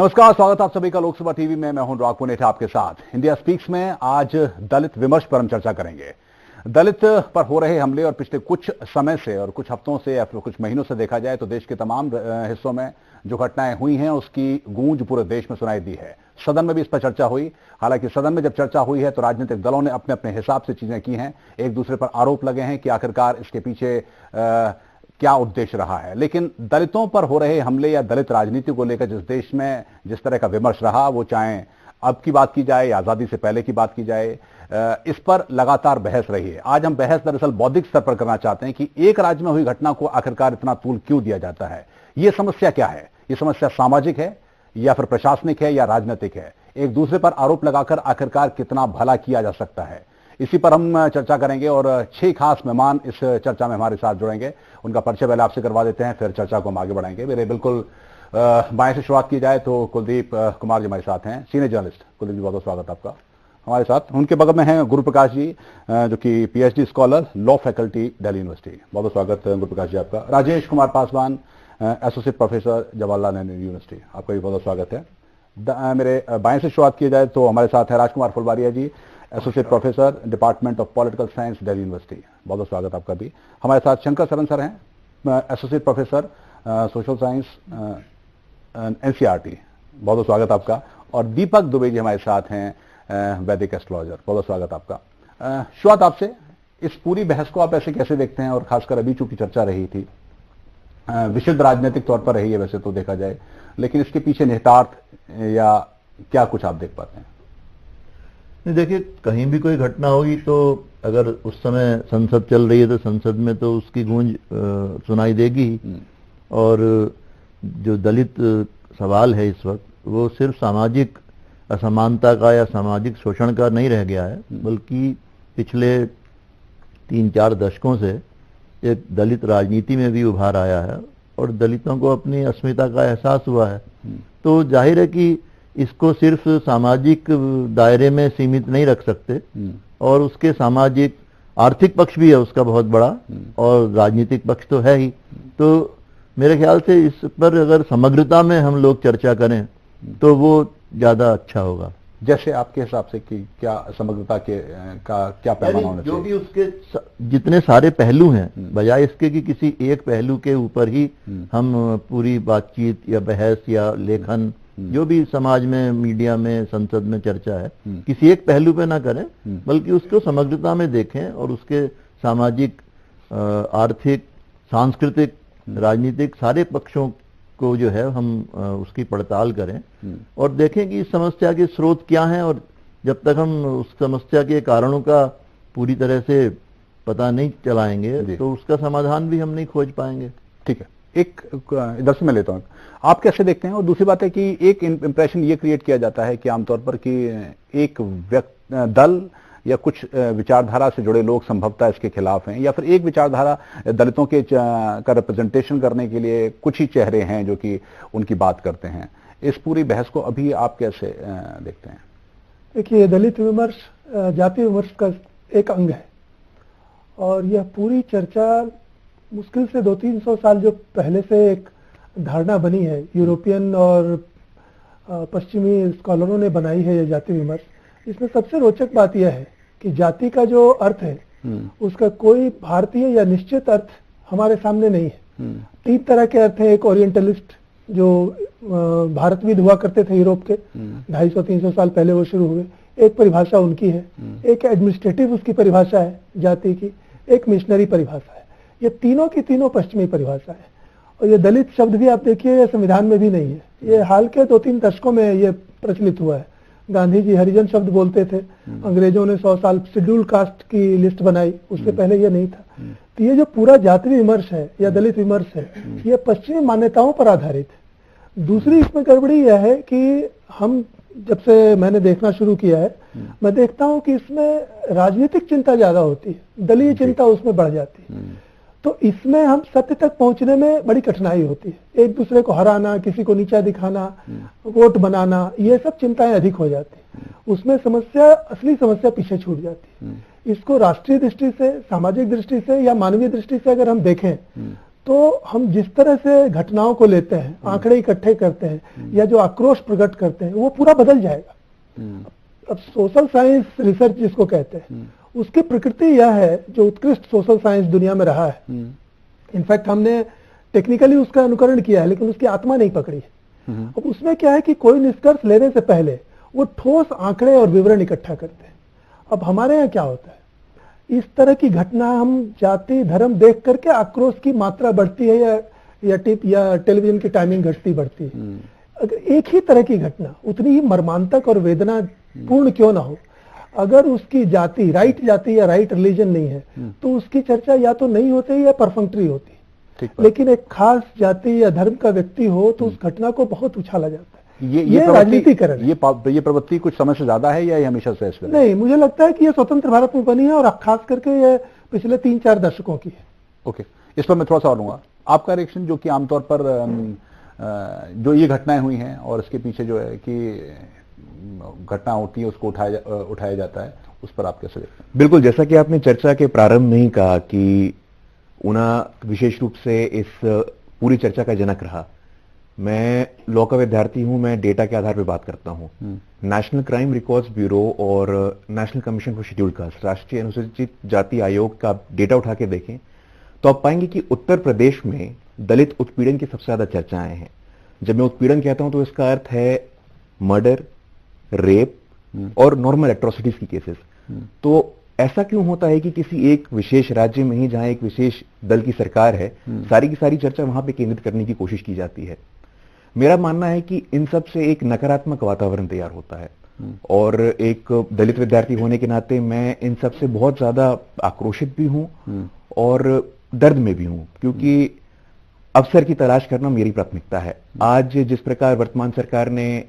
नमस्कार, स्वागत आप सभी का लोकसभा टीवी में। मैं हूं अनुराग पुनेठा आपके साथ। इंडिया स्पीक्स में आज दलित विमर्श पर हम चर्चा करेंगे। दलित पर हो रहे हमले और पिछले कुछ समय से और कुछ हफ्तों से या फिर कुछ महीनों से देखा जाए तो देश के तमाम हिस्सों में जो घटनाएं हुई हैं उसकी गूंज पूरे देश में सुनाई दी है। सदन में भी इस पर चर्चा हुई। हालांकि सदन में जब चर्चा हुई है तो राजनीतिक दलों ने अपने अपने हिसाब से चीजें की हैं, एक दूसरे पर आरोप लगे हैं कि आखिरकार इसके पीछे क्या उद्देश्य रहा है। लेकिन दलितों पर हो रहे हमले या दलित राजनीति को लेकर जिस देश में जिस तरह का विमर्श रहा, वो चाहे अब की बात की जाए या आजादी से पहले की बात की जाए, इस पर लगातार बहस रही है। आज हम बहस दरअसल बौद्धिक स्तर पर करना चाहते हैं कि एक राज्य में हुई घटना को आखिरकार इतना तूल क्यों दिया जाता है। यह समस्या क्या है? यह समस्या सामाजिक है या फिर प्रशासनिक है या राजनीतिक है? एक दूसरे पर आरोप लगाकर आखिरकार कितना भला किया जा सकता है, इसी पर हम चर्चा करेंगे। और 6 खास मेहमान इस चर्चा में हमारे साथ जुड़ेंगे। उनका परिचय पहले आपसे करवा देते हैं, फिर चर्चा को हम आगे बढ़ाएंगे। मेरे बिल्कुल बाएं से शुरुआत की जाए तो कुलदीप कुमार जी हमारे साथ हैं, सीनियर जर्नलिस्ट। कुलदीप जी, बहुत बहुत स्वागत आपका हमारे साथ। उनके बगल में हैं गुरु प्रकाश जी, जो कि PhD scholar, law faculty, Delhi university. बहुत बहुत स्वागत गुरु प्रकाश जी आपका। Rajesh Kumar Paswan, associate professor, Jawaharlal Nehru university, आपका भी बहुत बहुत स्वागत है। मेरे बाएं से शुरुआत की जाए तो हमारे साथ है Rajkumar Phulwaria ji, associate professor, department of political science, Delhi university. बहुत बहुत स्वागत आपका भी। हमारे साथ शंकर सरन सर हैं, associate professor, social science, NCERT. बहुत बहुत स्वागत आपका। और दीपक दुबे जी हमारे साथ हैं, वैदिक एस्ट्रोलॉजर। बहुत बहुत स्वागत आपका। शुरुआत आपसे, इस पूरी बहस को आप ऐसे कैसे देखते हैं? और खासकर अभी चूंकि चर्चा रही थी, विशुद्ध राजनीतिक तौर पर रही है वैसे तो देखा जाए, लेकिन इसके पीछे निहितार्थ या क्या कुछ आप देख पाते हैं? देखिए, कहीं भी कोई घटना होगी तो अगर उस समय संसद चल रही है तो संसद में तो उसकी गूंज सुनाई देगी। और जो दलित सवाल है इस वक्त, वो सिर्फ सामाजिक असमानता का या सामाजिक शोषण का नहीं रह गया है, बल्कि पिछले 3-4 दशकों से एक दलित राजनीति में भी उभार आया है और दलितों को अपनी अस्मिता का एहसास हुआ है। तो जाहिर है कि इसको सिर्फ सामाजिक दायरे में सीमित नहीं रख सकते, और उसके सामाजिक आर्थिक पक्ष भी है उसका बहुत बड़ा, और राजनीतिक पक्ष तो है ही। तो मेरे ख्याल से इस पर अगर समग्रता में हम लोग चर्चा करें तो वो ज्यादा अच्छा होगा। जैसे आपके हिसाब से कि क्या समग्रता के का क्या पैमाना होना चाहिए? जो भी उसके जितने सारे पहलू हैं, बजाय इसके कि किसी एक पहलू के ऊपर ही हम पूरी बातचीत या बहस या लेखन, जो भी समाज में, मीडिया में, संसद में चर्चा है, किसी एक पहलू पे ना करें, बल्कि उसको समग्रता में देखें और उसके सामाजिक, आर्थिक, सांस्कृतिक, राजनीतिक सारे पक्षों को जो है हम उसकी पड़ताल करें और देखें कि इस समस्या के स्रोत क्या हैं। और जब तक हम उस समस्या के कारणों का पूरी तरह से पता नहीं चलाएंगे तो उसका समाधान भी हम नहीं खोज पाएंगे। ठीक है, एक इधर से मैं लेता हूँ, आप कैसे देखते हैं? और दूसरी बात है कि एक इंप्रेशन ये क्रिएट किया जाता है कि आमतौर पर कि एक दल या कुछ विचारधारा से जुड़े लोग संभवतः इसके खिलाफ हैं, या फिर एक विचारधारा दलितों के का रिप्रेजेंटेशन करने के लिए कुछ ही चेहरे हैं जो कि उनकी बात करते हैं। इस पूरी बहस को अभी आप कैसे देखते हैं? देखिए, दलित विमर्श जाति विमर्श का एक अंग है, और यह पूरी चर्चा मुश्किल से 200-300 साल जो पहले से एक धारणा बनी है, यूरोपियन और पश्चिमी स्कॉलरों ने बनाई है ये जाति विमर्श। इसमें सबसे रोचक बात यह है कि जाति का जो अर्थ है उसका कोई भारतीय या निश्चित अर्थ हमारे सामने नहीं है। 3 तरह के अर्थ हैं। एक ओरिएंटलिस्ट जो भारतविद हुआ करते थे यूरोप के, 250-300 साल पहले वो शुरू हुए, एक परिभाषा उनकी है। एक एडमिनिस्ट्रेटिव उसकी परिभाषा है जाति की, एक मिशनरी परिभाषा है। ये तीनों की तीनों पश्चिमी परिभाषा है। और ये दलित शब्द भी आप देखिए ये संविधान में भी नहीं है, ये हाल के 2-3 दशकों में ये प्रचलित हुआ है। गांधी जी हरिजन शब्द बोलते थे, अंग्रेजों ने 100 साल शेड्यूल कास्ट की लिस्ट बनाई, उससे पहले ये नहीं था। तो ये जो पूरा जाति विमर्श है या दलित विमर्श है, ये पश्चिमी मान्यताओं पर आधारित है। दूसरी इसमें गड़बड़ी यह है कि हम जब से मैंने देखना शुरू किया है, मैं देखता हूं कि इसमें राजनीतिक चिंता ज्यादा होती है, दलीय चिंता उसमें बढ़ जाती है। तो इसमें हम सत्य तक पहुंचने में बड़ी कठिनाई होती है। एक दूसरे को हराना, किसी को नीचा दिखाना, वोट बनाना, ये सब चिंताएं अधिक हो जाती है। उसमें समस्या, असली समस्या पीछे छूट जाती है। इसको राष्ट्रीय दृष्टि से, सामाजिक दृष्टि से या मानवीय दृष्टि से अगर हम देखें तो हम जिस तरह से घटनाओं को लेते हैं, आंकड़े इकट्ठे करते हैं या जो आक्रोश प्रकट करते हैं, वो पूरा बदल जाएगा। अब सोशल साइंस रिसर्च जिसको कहते हैं, उसकी प्रकृति यह है, जो उत्कृष्ट सोशल साइंस दुनिया में रहा है, इनफैक्ट हमने टेक्निकली उसका अनुकरण किया है, लेकिन उसकी आत्मा नहीं पकड़ी है। अब उसमें क्या है कि कोई निष्कर्ष लेने से पहले वो ठोस आंकड़े और विवरण इकट्ठा करते हैं। अब हमारे यहाँ क्या होता है, इस तरह की घटना हम जाति धर्म देख करके आक्रोश की मात्रा बढ़ती है या टिप या टेलीविजन की टाइमिंग घटती बढ़ती है। अगर एक ही तरह की घटना उतनी ही मर्मांतक और वेदना पूर्ण क्यों ना हो, अगर उसकी जाति राइट जाति या राइट रिलीजन नहीं है, तो उसकी चर्चा या तो नहीं होती या परफंक्टरी होती। लेकिन एक खास जाति या धर्म का व्यक्ति हो तो उस घटना को बहुत उछाला जाता है। ये राजनीतिकरण है। ये प्रवृत्ति कुछ समय से ज्यादा है या ये हमेशा से ऐसे? नहीं, मुझे लगता है कि ये स्वतंत्र भारत में बनी है और खास करके ये पिछले 3-4 दशकों की है। ओके, इस पर मैं थोड़ा सा और लूंगा आपका रिएक्शन, जो कि आमतौर पर जो ये घटनाएं हुई हैं और इसके पीछे जो है कि घटना होती है उसको उठाया जाता है, उस पर आप कैसे देखते हैं? बिल्कुल, जैसा कि आपने चर्चा के प्रारंभ में ही कहा कि ऊना विशेष रूप से इस पूरी चर्चा का जनक रहा। मैं लॉ का विद्यार्थी हूं, मैं डेटा के आधार पर बात करता हूं। नेशनल क्राइम रिकॉर्ड्स ब्यूरो और national commission for scheduled caste, राष्ट्रीय अनुसूचित जाति आयोग का डेटा उठा के देखें तो आप पाएंगे कि उत्तर प्रदेश में दलित उत्पीड़न की सबसे ज्यादा चर्चाएं हैं। जब मैं उत्पीड़न कहता हूं तो इसका अर्थ है मर्डर, रेप और नॉर्मल एट्रोसिटीज की केसेस। तो ऐसा क्यों होता है कि किसी एक विशेष राज्य में ही, जहां एक विशेष दल की सरकार है, सारी की सारी चर्चा वहां पे केंद्रित करने की कोशिश की जाती है? मेरा मानना है कि इन सब से एक नकारात्मक वातावरण तैयार होता है और एक दलित विद्यार्थी होने के नाते मैं इन सब से बहुत ज्यादा आक्रोशित भी हूं और दर्द में भी हूं, क्योंकि अवसर की तलाश करना मेरी प्राथमिकता है। आज जिस प्रकार वर्तमान सरकार ने,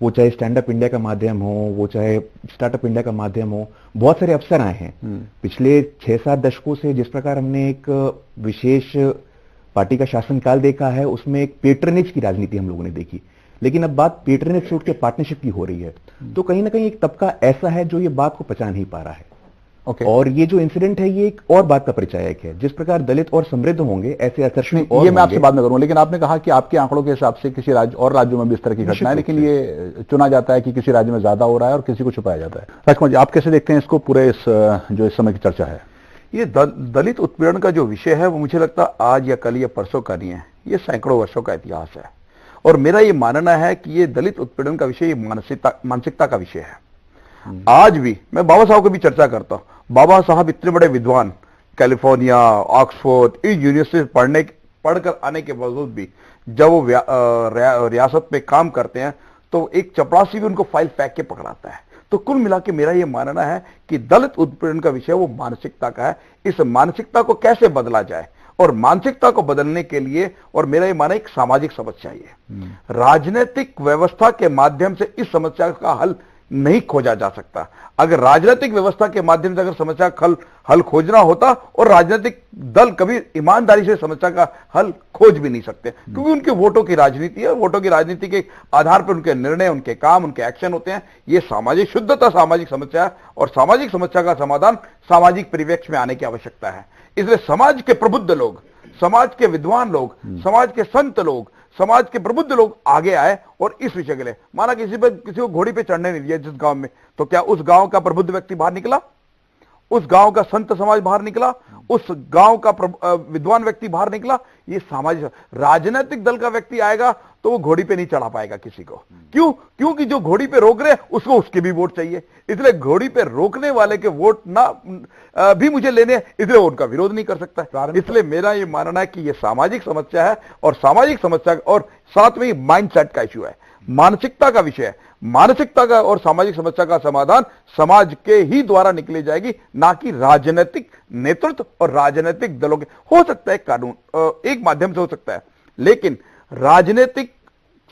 वो चाहे स्टैंड अप इंडिया का माध्यम हो, वो चाहे स्टार्टअप इंडिया का माध्यम हो, बहुत सारे अवसर आए हैं। पिछले 6-7 दशकों से जिस प्रकार हमने एक विशेष पार्टी का शासनकाल देखा है, उसमें एक पेट्रनेज की राजनीति हम लोगों ने देखी, लेकिन अब बात पेट्रनेज से उठ के पार्टनरशिप की हो रही है। तो कहीं ना कहीं एक तबका ऐसा है जो ये बात को पचा नहीं पा रहा है। और ये जो इंसिडेंट है ये एक और बात का परिचायक है। जिस प्रकार दलित और समृद्ध होंगे, ऐसे असर और ये मैं आपसे बाद में करूंगा, लेकिन आपने कहा कि आपके आंकड़ों के हिसाब से किसी राज्य और राज्यों में भी इस तरह की घटना है, लेकिन ये चुना जाता है कि किसी राज्य में ज्यादा हो रहा है और किसी को छुपाया जाता है। राजकुमार जी, आप कैसे देखते हैं इसको, पूरे इस जो इस समय की चर्चा है? ये दलित उत्पीड़न का जो विषय है वो मुझे लगता है आज या कल या परसों का नहीं है, ये सैकड़ों वर्षों का इतिहास है। और मेरा ये मानना है कि ये दलित उत्पीड़न का विषय मानसिकता का विषय है। आज भी मैं बाबा साहब की भी चर्चा करता हूं। बाबा साहब इतने बड़े विद्वान, कैलिफोर्निया, ऑक्सफोर्ड, इन यूनिवर्सिटी पढ़कर आने के बावजूद भी जब वो रियासत में काम करते हैं तो एक चपरासी भी उनको फाइल फेंक के पकड़ाता है। तो कुल मिला के मेरा यह मानना है कि दलित उत्पीड़न का विषय वो मानसिकता का है। इस मानसिकता को कैसे बदला जाए, और मानसिकता को बदलने के लिए, और मेरा यह मानना, एक सामाजिक समझ चाहिए। राजनीतिक व्यवस्था के माध्यम से इस समस्या का हल नहीं खोजा जा सकता। अगर राजनीतिक व्यवस्था के माध्यम से अगर समस्या का हल खोजना होता, और राजनीतिक दल कभी ईमानदारी से समस्या का हल खोज भी नहीं सकते, क्योंकि उनके वोटों की राजनीति है। वोटों की राजनीति के आधार पर उनके निर्णय, उनके काम, उनके एक्शन होते हैं। ये सामाजिक शुद्धता सामाजिक समस्या है, और सामाजिक समस्या का समाधान सामाजिक परिवेश में आने की आवश्यकता है। इसलिए समाज के प्रबुद्ध लोग, समाज के विद्वान लोग, समाज के संत लोग, समाज के प्रबुद्ध लोग आगे आए और इस विषय के लिए, माना किसी को घोड़ी पे चढ़ने नहीं दिया जिस गांव में, तो क्या उस गांव का प्रबुद्ध व्यक्ति बाहर निकला? उस गांव का संत समाज बाहर निकला? उस गांव का विद्वान व्यक्ति बाहर निकला? ये सामाजिक, राजनीतिक दल का व्यक्ति आएगा तो वो घोड़ी पे नहीं चढ़ा पाएगा किसी को। क्यों? क्योंकि जो घोड़ी पे रोक रहे उसको उसके भी वोट चाहिए। इसलिए घोड़ी पे रोकने वाले के वोट ना भी मुझे लेने, इसलिए उनका विरोध नहीं कर सकता। इसलिए मेरा ये मानना है कि ये सामाजिक समस्या है, और सामाजिक समस्या और साथ में माइंडसेट का इश्यू है, मानसिकता का विषय है। मानसिकता का और सामाजिक समस्या का समाधान समाज के ही द्वारा निकली जाएगी, ना कि राजनीतिक नेतृत्व और राजनीतिक दलों के। हो सकता है कानून एक माध्यम से हो सकता है, लेकिन राजनीतिक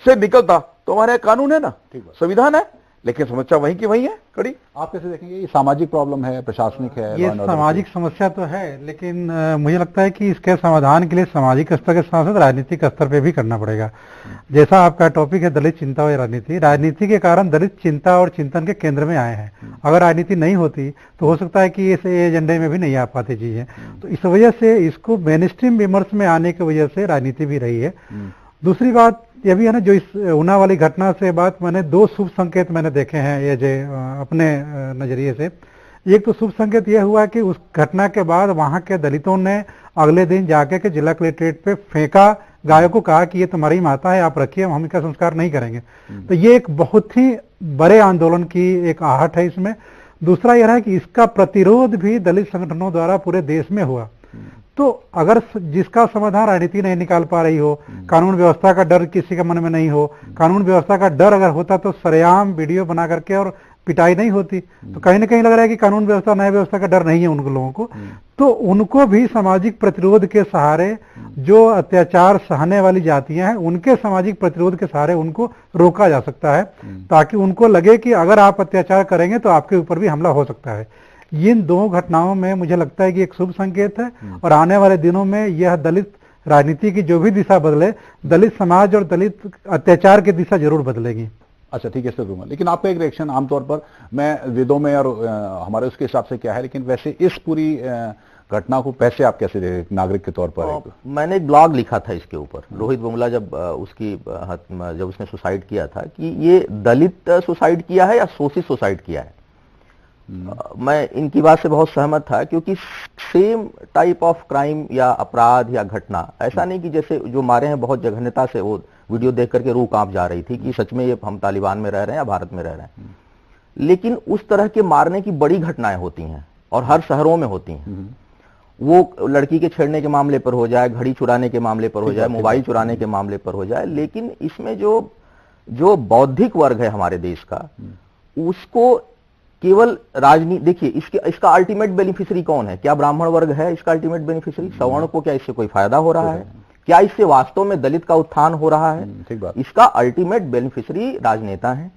से निकलता तो हमारे कानून है ना, संविधान है। लेकिन समस्या वहीं की वहीं है खड़ी। आप कैसे देखेंगे, ये सामाजिक प्रॉब्लम है, प्रशासनिक है? ये सामाजिक समस्या तो है, लेकिन मुझे लगता है कि इसके समाधान के लिए सामाजिक स्तर के साथ साथ राजनीतिक स्तर पे भी करना पड़ेगा। जैसा आपका टॉपिक है दलित चिंता और राजनीति, राजनीति के कारण दलित चिंता और चिंतन के केंद्र में आए हैं। अगर राजनीति नहीं होती तो हो सकता है कि इस एजेंडे में भी नहीं आ पाती चीजें। तो इस वजह से इसको मेनस्ट्रीम विमर्श में आने की वजह से राजनीति भी रही है। दूसरी बात ये भी है ना, जो इस ऊना वाली घटना से बात मैंने दो शुभ संकेत मैंने देखे हैं ये जो अपने नजरिए से। एक तो शुभ संकेत यह हुआ कि उस घटना के बाद वहां के दलितों ने अगले दिन जाके के जिला कलेक्ट्रेट पे फेंका, गायों को कहा कि ये तुम्हारी माता है, आप रखिए, हम इनका संस्कार नहीं करेंगे। तो ये एक बहुत ही बड़े आंदोलन की एक आहट है इसमें। दूसरा यह है कि इसका प्रतिरोध भी दलित संगठनों द्वारा पूरे देश में हुआ। तो अगर जिसका समाधान राजनीति नहीं निकाल पा रही हो, कानून व्यवस्था का डर किसी के मन में नहीं हो, कानून व्यवस्था का डर अगर होता तो सरेआम वीडियो बना करके और पिटाई नहीं होती। तो कहीं ना कहीं लग रहा है कि कानून व्यवस्था न्याय व्यवस्था का डर नहीं है उन लोगों को। तो उनको भी सामाजिक प्रतिरोध के सहारे, जो अत्याचार सहने वाली जातियां हैं उनके सामाजिक प्रतिरोध के सहारे उनको रोका जा सकता है, ताकि उनको लगे कि अगर आप अत्याचार करेंगे तो आपके ऊपर भी हमला हो सकता है। इन दो घटनाओं में मुझे लगता है कि एक शुभ संकेत है, और आने वाले दिनों में यह दलित राजनीति की जो भी दिशा बदले, दलित समाज और दलित अत्याचार की दिशा जरूर बदलेगी। अच्छा ठीक है सर दूंगा, लेकिन आपका एक रिएक्शन आमतौर पर, मैं वेदों में और हमारे उसके हिसाब से क्या है, लेकिन वैसे इस पूरी घटना को पैसे आप कैसे नागरिक के तौर पर? मैंने एक ब्लॉग लिखा था इसके ऊपर, रोहित बुमला जब उसने सुसाइड किया था, कि ये दलित सुसाइड किया है या शोषित सुसाइड किया है। मैं इनकी बात से बहुत सहमत था, क्योंकि सेम टाइप ऑफ क्राइम या अपराध या घटना, ऐसा नहीं कि जैसे जो मारे हैं बहुत जघन्यता से, वो वीडियो देख करके रूह कांप जा रही थी कि सच में ये हम तालिबान में रह रहे हैं या भारत में रह रहे हैं। लेकिन उस तरह के मारने की बड़ी घटनाएं होती हैं और हर शहरों में होती हैं। वो लड़की के छेड़ने के मामले पर हो जाए, घड़ी चुराने के मामले पर हो जाए, मोबाइल चुराने के मामले पर हो जाए। लेकिन इसमें जो बौद्धिक वर्ग है हमारे देश का, उसको केवल राजनीति, देखिए इसका अल्टीमेट बेनिफिशियरी कौन है? क्या ब्राह्मण वर्ग है इसका अल्टीमेट बेनिफिशियरी? सवर्ण को क्या इससे कोई फायदा हो रहा है? क्या इससे वास्तव में दलित का उत्थान हो रहा है? इसका अल्टीमेट बेनिफिशियरी राजनेता है,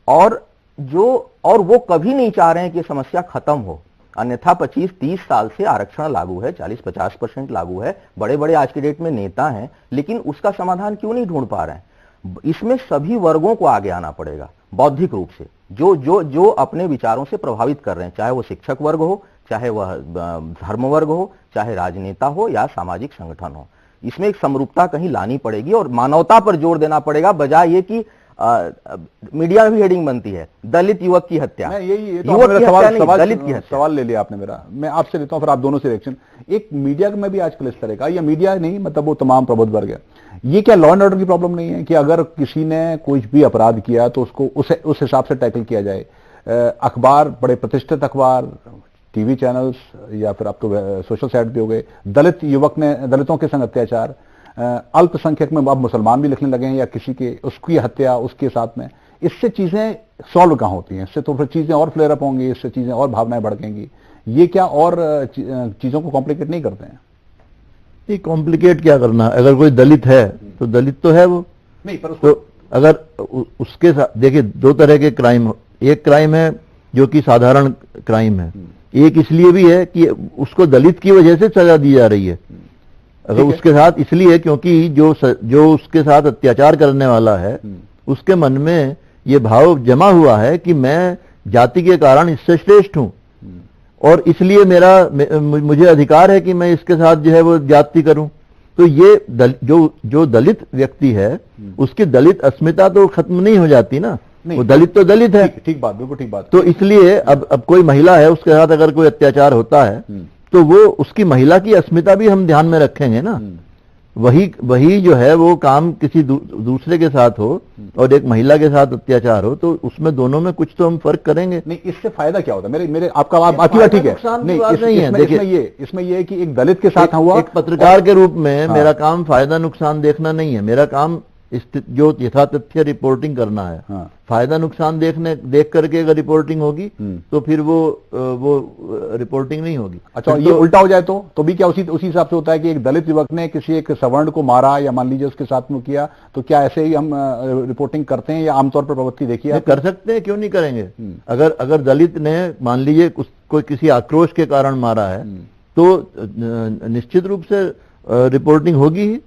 और वो कभी नहीं चाह रहे हैं कि समस्या खत्म हो। अन्यथा 25-30 साल से आरक्षण लागू है, 40-50% लागू है, बड़े बड़े आज के डेट में नेता हैं, लेकिन उसका समाधान क्यों नहीं ढूंढ पा रहे हैं? इसमें सभी वर्गों को आगे आना पड़ेगा बौद्धिक रूप से, जो अपने विचारों से प्रभावित कर रहे हैं, चाहे वो शिक्षक वर्ग हो, चाहे वह धर्म वर्ग हो, चाहे राजनेता हो या सामाजिक संगठन हो। इसमें एक समरूपता कहीं लानी पड़ेगी और मानवता पर जोर देना पड़ेगा, बजाय ये कि मीडिया में भी हेडिंग बनती है दलित युवक की हत्या। दलित की सवाल ले लिया आपने मेरा, मैं आपसे लेता हूं, फिर आप दोनों से रिएक्शन। एक मीडिया में भी आजकल इस तरह का, या मीडिया नहीं मतलब वो तमाम प्रबुद्ध वर्ग है, ये क्या लॉ एंड ऑर्डर की प्रॉब्लम नहीं है कि अगर किसी ने कुछ भी अपराध किया तो उसको उस हिसाब से टैकल किया जाए? अखबार, बड़े प्रतिष्ठित अखबार, टीवी चैनल्स, या फिर अब तो सोशल साइट भी हो गए, दलित युवक ने दलितों के संग अत्याचार, अल्पसंख्यक में अब मुसलमान भी लिखने लगे हैं, या किसी के उसकी हत्या उसके साथ में, इससे चीजें सॉल्व कहां होती हैं? इससे तो फिर चीजें और फ्लेयर अप होंगी, इससे चीजें और भावनाएं भड़केंगी। ये क्या और चीजों को कॉम्प्लिकेट नहीं करते हैं? ये कॉम्प्लिकेट क्या करना? अगर कोई दलित है तो दलित तो है वो नहीं, पर तो अगर उसके साथ देखिए, दो तरह के क्राइम, एक क्राइम है जो कि साधारण क्राइम है, एक इसलिए भी है कि उसको दलित की वजह से सजा दी जा रही है। अगर उसके साथ इसलिए क्योंकि जो उसके साथ अत्याचार करने वाला है उसके मन में ये भाव जमा हुआ है कि मैं जाति के कारण इससे श्रेष्ठ हूं, और इसलिए मुझे अधिकार है कि मैं इसके साथ जो है वो जाति करूं। तो ये जो दलित व्यक्ति है उसकी दलित अस्मिता तो खत्म नहीं हो जाती ना, वो दलित तो दलित है। ठीक बात, बिल्कुल ठीक बात। तो इसलिए अब कोई महिला है, उसके साथ अगर कोई अत्याचार होता है तो वो उसकी महिला की अस्मिता भी हम ध्यान में रखेंगे ना। वही जो है वो काम किसी दूसरे के साथ हो और एक महिला के साथ अत्याचार हो, तो उसमें दोनों में कुछ तो हम फर्क करेंगे। नहीं, इससे फायदा क्या होता है? मेरे आपकी बात ठीक है, इसमें ये है कि एक दलित के साथ हुआ, एक पत्रकार के रूप में मेरा काम फायदा नुकसान देखना नहीं है। मेरा काम जो यथातथ्य रिपोर्टिंग करना है, हाँ। फायदा नुकसान देख करके अगर रिपोर्टिंग होगी तो फिर वो रिपोर्टिंग नहीं होगी। अच्छा, ये उल्टा हो जाए तो भी क्या उसी हिसाब से होता है कि एक दलित युवक ने किसी एक सवर्ण को मारा या मान लीजिए उसके साथ में किया, तो क्या ऐसे ही हम रिपोर्टिंग करते हैं या आमतौर पर प्रवृत्ति देखी है? कर सकते हैं, क्यों नहीं करेंगे। अगर दलित ने मान लीजिए कोई किसी आक्रोश के कारण मारा है तो निश्चित रूप से रिपोर्टिंग होगी ही,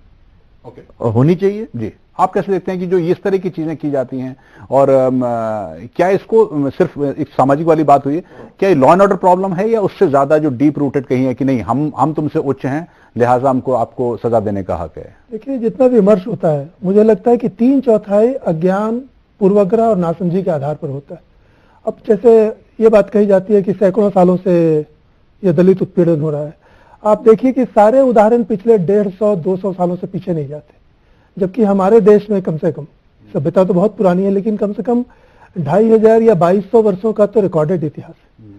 होनी चाहिए। जी, आप कैसे देखते हैं कि जो इस तरह की चीजें की जाती हैं और क्या इसको सिर्फ एक सामाजिक वाली बात हुई है, क्या ये लॉ एंड ऑर्डर प्रॉब्लम है या उससे ज्यादा जो डीप रूटेड कहीं है कि नहीं हम तुमसे उच्च हैं लिहाजा हमको आपको सजा देने का हक है? देखिए, जितना विमर्श होता है मुझे लगता है कि 3/4 अज्ञान, पूर्वाग्रह और नासमझी के आधार पर होता है। अब जैसे ये बात कही जाती है कि सैकड़ों सालों से यह दलित उत्पीड़न हो रहा है, आप देखिए कि सारे उदाहरण पिछले 150-200 सालों से पीछे नहीं जाते, जबकि हमारे देश में कम से कम, सभ्यता तो बहुत पुरानी है लेकिन कम से कम 2500 या 2200 वर्षों का तो रिकॉर्डेड इतिहास है।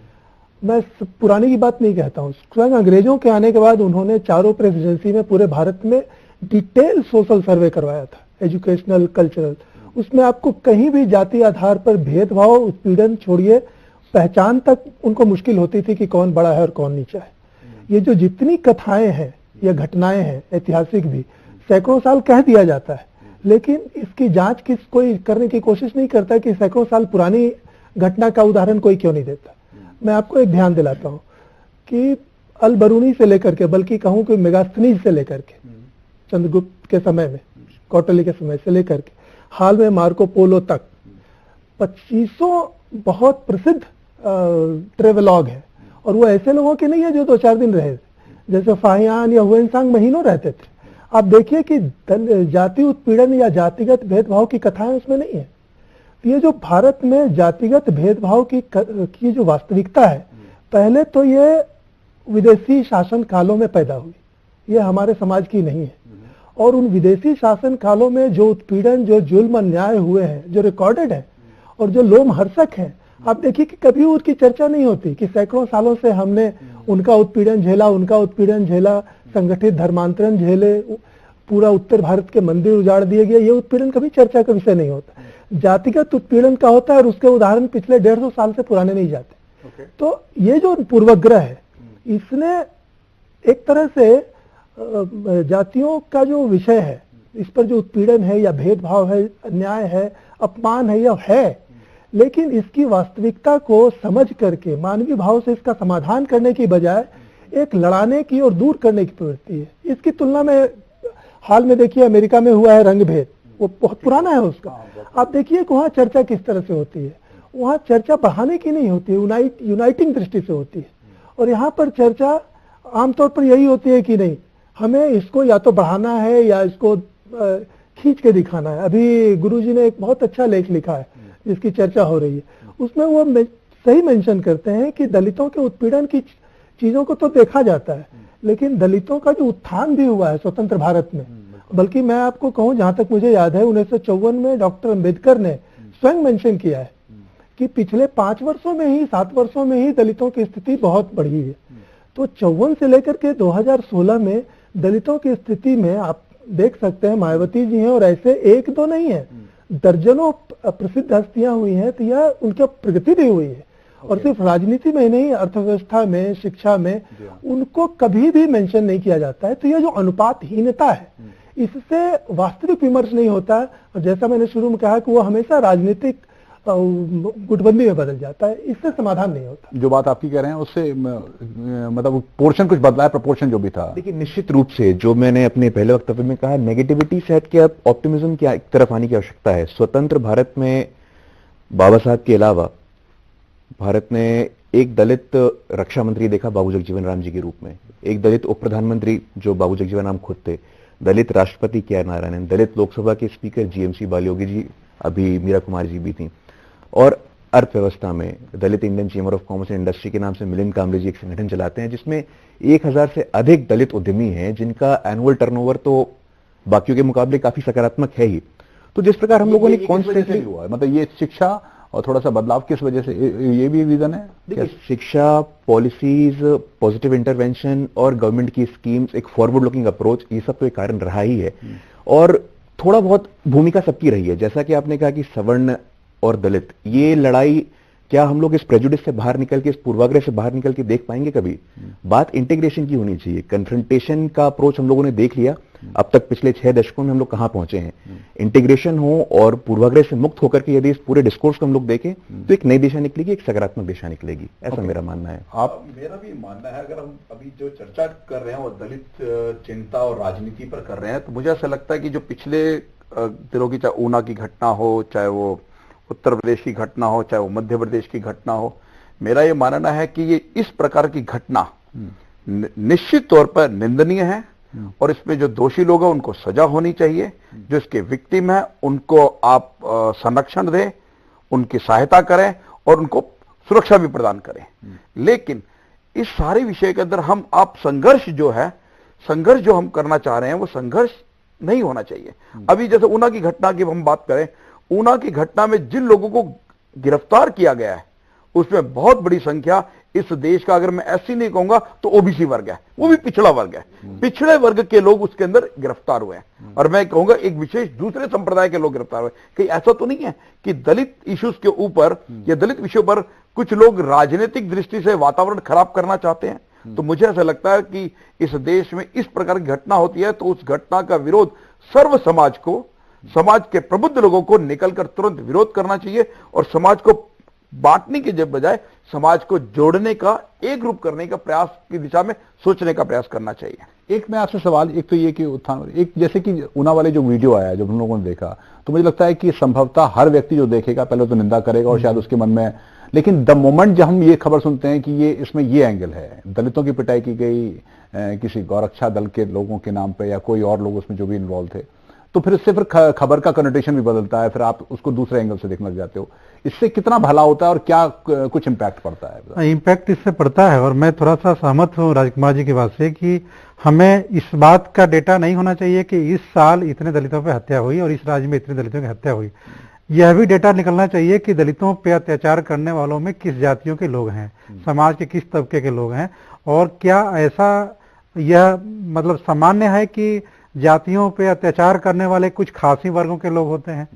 मैं पुरानी की बात नहीं कहता हूँ, स्वयं अंग्रेजों के आने के बाद उन्होंने चारों प्रेसिडेंसी में पूरे भारत में डिटेल सोशल सर्वे करवाया था, एजुकेशनल, कल्चरल। उसमें आपको कहीं भी जाति आधार पर भेदभाव, उत्पीड़न छोड़िए, पहचान तक उनको मुश्किल होती थी कि कौन बड़ा है और कौन नीचा है। ये जो जितनी कथाएं हैं या घटनाएं हैं ऐतिहासिक भी, सैकड़ों साल कह दिया जाता है लेकिन इसकी जांच कोई करने की कोशिश नहीं करता कि सैकड़ों साल पुरानी घटना का उदाहरण कोई क्यों नहीं देता। मैं आपको एक ध्यान दिलाता हूं कि अल बरूनी से लेकर के, बल्कि कहूं कि मेगास्थनीज से लेकर के, चंद्रगुप्त के समय में, कौटिल्य के समय से लेकर के हाल में मार्को पोलो तक 2500 बहुत प्रसिद्ध ट्रेवलॉग है। और वो ऐसे लोगों के नहीं है जो 2-4 दिन रहे, जैसे फाहियान या हुएनसांग महीनों रहते थे। आप देखिए कि जाति उत्पीड़न या जातिगत भेदभाव की कथाएं उसमें नहीं है। ये जो भारत में जातिगत भेदभाव की जो वास्तविकता है, पहले तो ये विदेशी शासन कालों में पैदा हुई, ये हमारे समाज की नहीं है। और उन विदेशी शासन कालों में जो उत्पीड़न, जो जुल्म अन्याय हुए हैं, जो रिकॉर्डेड है और जो लोमहर्षक है, आप देखिए कि कभी उनकी चर्चा नहीं होती कि सैकड़ों सालों से हमने उनका उत्पीड़न झेला, संगठित धर्मांतरण झेले, पूरा उत्तर भारत के मंदिर उजाड़ दिए गए। ये उत्पीड़न कभी चर्चा का विषय नहीं होता। जातिगत उत्पीड़न का होता है और उसके उदाहरण पिछले 150 साल से पुराने नहीं जाते। तो ये जो पूर्वाग्रह है, इसने एक तरह से जातियों का जो विषय है, इस पर जो उत्पीड़न है या भेदभाव है, अन्याय है, अपमान है या है, लेकिन इसकी वास्तविकता को समझ करके मानवीय भाव से इसका समाधान करने की बजाय एक लड़ाने की और दूर करने की प्रवृत्ति है। इसकी तुलना में हाल में देखिए अमेरिका में हुआ है रंगभेद, वो बहुत पुराना है उसका। आप देखिए कि वहां चर्चा किस तरह से होती है, वहां चर्चा बढ़ाने की नहीं होती है, यूनाइटिंग दृष्टि से होती है। और यहाँ पर चर्चा आमतौर पर यही होती है कि नहीं, हमें इसको या तो बढ़ाना है या इसको खींच के दिखाना है। अभी गुरुजी ने एक बहुत अच्छा लेख लिखा है जिसकी चर्चा हो रही है, उसमें वो सही मेंशन करते हैं कि दलितों के उत्पीड़न की चीजों को तो देखा जाता है, लेकिन दलितों का जो उत्थान भी हुआ है स्वतंत्र भारत में, बल्कि मैं आपको कहूं, जहां तक मुझे याद है 1954 में डॉक्टर अंबेडकर ने स्वयं मेंशन किया है कि पिछले 5 वर्षों में ही, 7 वर्षों में ही दलितों की स्थिति बहुत बढ़ी है। तो 54 से लेकर के 2016 में दलितों की स्थिति में आप देख सकते हैं मायावती जी हैं और ऐसे एक दो नहीं है, दर्जनों प्रसिद्ध हस्तियां हुई हैं। तो यह उनकी प्रगति भी हुई है और सिर्फ राजनीति में नहीं, अर्थव्यवस्था में, शिक्षा में उनको कभी भी मेंशन नहीं किया जाता है। तो यह जो अनुपातहीनता है, इससे वास्तविक विमर्श नहीं होता है। और जैसा मैंने शुरू में कहा कि वो हमेशा राजनीतिक गुटबंदी में बदल जाता है, इससे समाधान नहीं होता। जो बात आपकी कह रहे हैं उससे मतलब पोर्शन कुछ बदला है, प्रपोर्शन जो भी था। देखिए, निश्चित रूप से जो मैंने अपने पहले वक्तव्य में कहा, नेगेटिविटी से हट के अब ऑप्टिमिज्म की तरफ आने की आवश्यकता है। स्वतंत्र भारत में बाबा साहब के अलावा भारत ने एक दलित रक्षा मंत्री देखा बाबू जगजीवन राम जी के रूप में, एक दलित उप प्रधानमंत्री जो बाबू जगजीवन राम खुद थे, दलित राष्ट्रपति के नारायणन, दलित लोकसभा के स्पीकर जीएमसी बालियोगी जी, अभी मीरा कुमार जी भी थी। और अर्थव्यवस्था में Dalit Indian chamber of commerce and industry के नाम से मिलिंद कामरे जी एक संगठन चलाते हैं जिसमें 1000 से अधिक दलित उद्यमी हैं जिनका एनुअल टर्नओवर तो बाकियों के मुकाबले काफी सकारात्मक है ही। तो जिस प्रकार हम लोगों ने कॉन्स्टेंटली हुआ, मतलब ये शिक्षा और थोड़ा सा बदलाव किस वजह से, ये भी रीजन है? देखिए, शिक्षा, पॉलिसीज, पॉजिटिव इंटरवेंशन और गवर्नमेंट की स्कीम्स, एक फॉरवर्ड लुकिंग अप्रोच, ये सब तो एक कारण रहा ही है। और थोड़ा बहुत भूमिका सबकी रही है। जैसा कि आपने कहा कि सवर्ण और दलित, ये लड़ाई क्या हम लोग इस प्रेजुडिस से बाहर निकल के, इस पूर्वाग्रह से बाहर निकल के देख पाएंगे कभी? बात इंटीग्रेशन की होनी चाहिए। कन्फ्रंटेशन का अप्रोच हम लोगों ने देख लिया, अब तक पिछले 6 दशकों में हम लोग कहां पहुंचे हैं। इंटीग्रेशन हो और पूर्वाग्रह से मुक्त होकर के यदि इस पूरे डिस्कोर्स को हम लोग देखें तो एक नई दिशा निकलेगी, एक सकारात्मक दिशा निकलेगी, ऐसा मेरा मानना है। आप? मेरा भी मानना है, अगर हम अभी जो चर्चा कर रहे हैं वो दलित चिंता और राजनीति पर कर रहे हैं, तो मुझे ऐसा लगता है कि जो पिछले दिनों की, चाहे ऊना की घटना हो, चाहे वो उत्तर प्रदेश की घटना हो, चाहे वो मध्य प्रदेश की घटना हो, मेरा ये मानना है कि ये इस प्रकार की घटना निश्चित तौर पर निंदनीय है और इसमें जो दोषी लोग हैं उनको सजा होनी चाहिए। जो इसके विक्टिम है उनको आप संरक्षण दें, उनकी सहायता करें और उनको सुरक्षा भी प्रदान करें। लेकिन इस सारे विषय के अंदर हम आप संघर्ष जो है, संघर्ष जो हम करना चाह रहे हैं वो संघर्ष नहीं होना चाहिए। अभी जैसे ऊना की घटना की हम बात करें, ऊना की घटना में जिन लोगों को गिरफ्तार किया गया है उसमें बहुत बड़ी संख्या इस देश का, अगर मैं एससी नहीं कहूंगा तो ओबीसी वर्ग है, वो भी पिछड़ा वर्ग है। पिछड़े वर्ग के लोग उसके अंदर गिरफ्तार हुए हैं और मैं कहूंगा एक विशेष दूसरे संप्रदाय के लोग गिरफ्तार हुए। कहीं ऐसा तो नहीं है कि दलित इश्यूज के ऊपर या दलित विषयों पर कुछ लोग राजनीतिक दृष्टि से वातावरण खराब करना चाहते हैं? तो मुझे ऐसा लगता है कि इस देश में इस प्रकार की घटना होती है तो उस घटना का विरोध सर्व समाज को, समाज के प्रबुद्ध लोगों को निकलकर तुरंत विरोध करना चाहिए और समाज को बांटने के जब बजाय समाज को जोड़ने का, एक ग्रुप करने का प्रयास की दिशा में सोचने का प्रयास करना चाहिए। एक मैं आपसे सवाल, एक तो ये कि उत्थान, एक जैसे कि ऊना वाले जो वीडियो आया जब हम लोगों ने देखा तो मुझे लगता है कि संभवतः हर व्यक्ति जो देखेगा पहले तो निंदा करेगा और शायद उसके मन में, लेकिन द मोमेंट जब हम ये खबर सुनते हैं कि ये इसमें ये एंगल है, दलितों की पिटाई की गई किसी गौरक्षा दल के लोगों के नाम पे या कोई और लोग उसमें जो भी इन्वॉल्व थे, तो फिर इससे फिर खबर का कनोटेशन भी बदलता है, फिर आप उसको दूसरे एंगल से देखने लग जाते हो। इससे कितना भला होता है और क्या कुछ इम्पैक्ट पड़ता है? इम्पैक्ट इससे पड़ता है और मैं थोड़ा सा सहमत हूँ राजकुमार जी की बात से कि हमें इस बात का डेटा नहीं होना चाहिए कि इस साल इतने दलितों पे हत्या हुई और इस राज्य में इतने दलितों की हत्या हुई। यह भी डेटा निकलना चाहिए कि दलितों पे अत्याचार करने वालों में किस जातियों के लोग हैं, समाज के किस तबके के लोग हैं, और क्या ऐसा यह मतलब सामान्य है कि जातियों पे अत्याचार करने वाले कुछ खासी वर्गों के लोग होते हैं।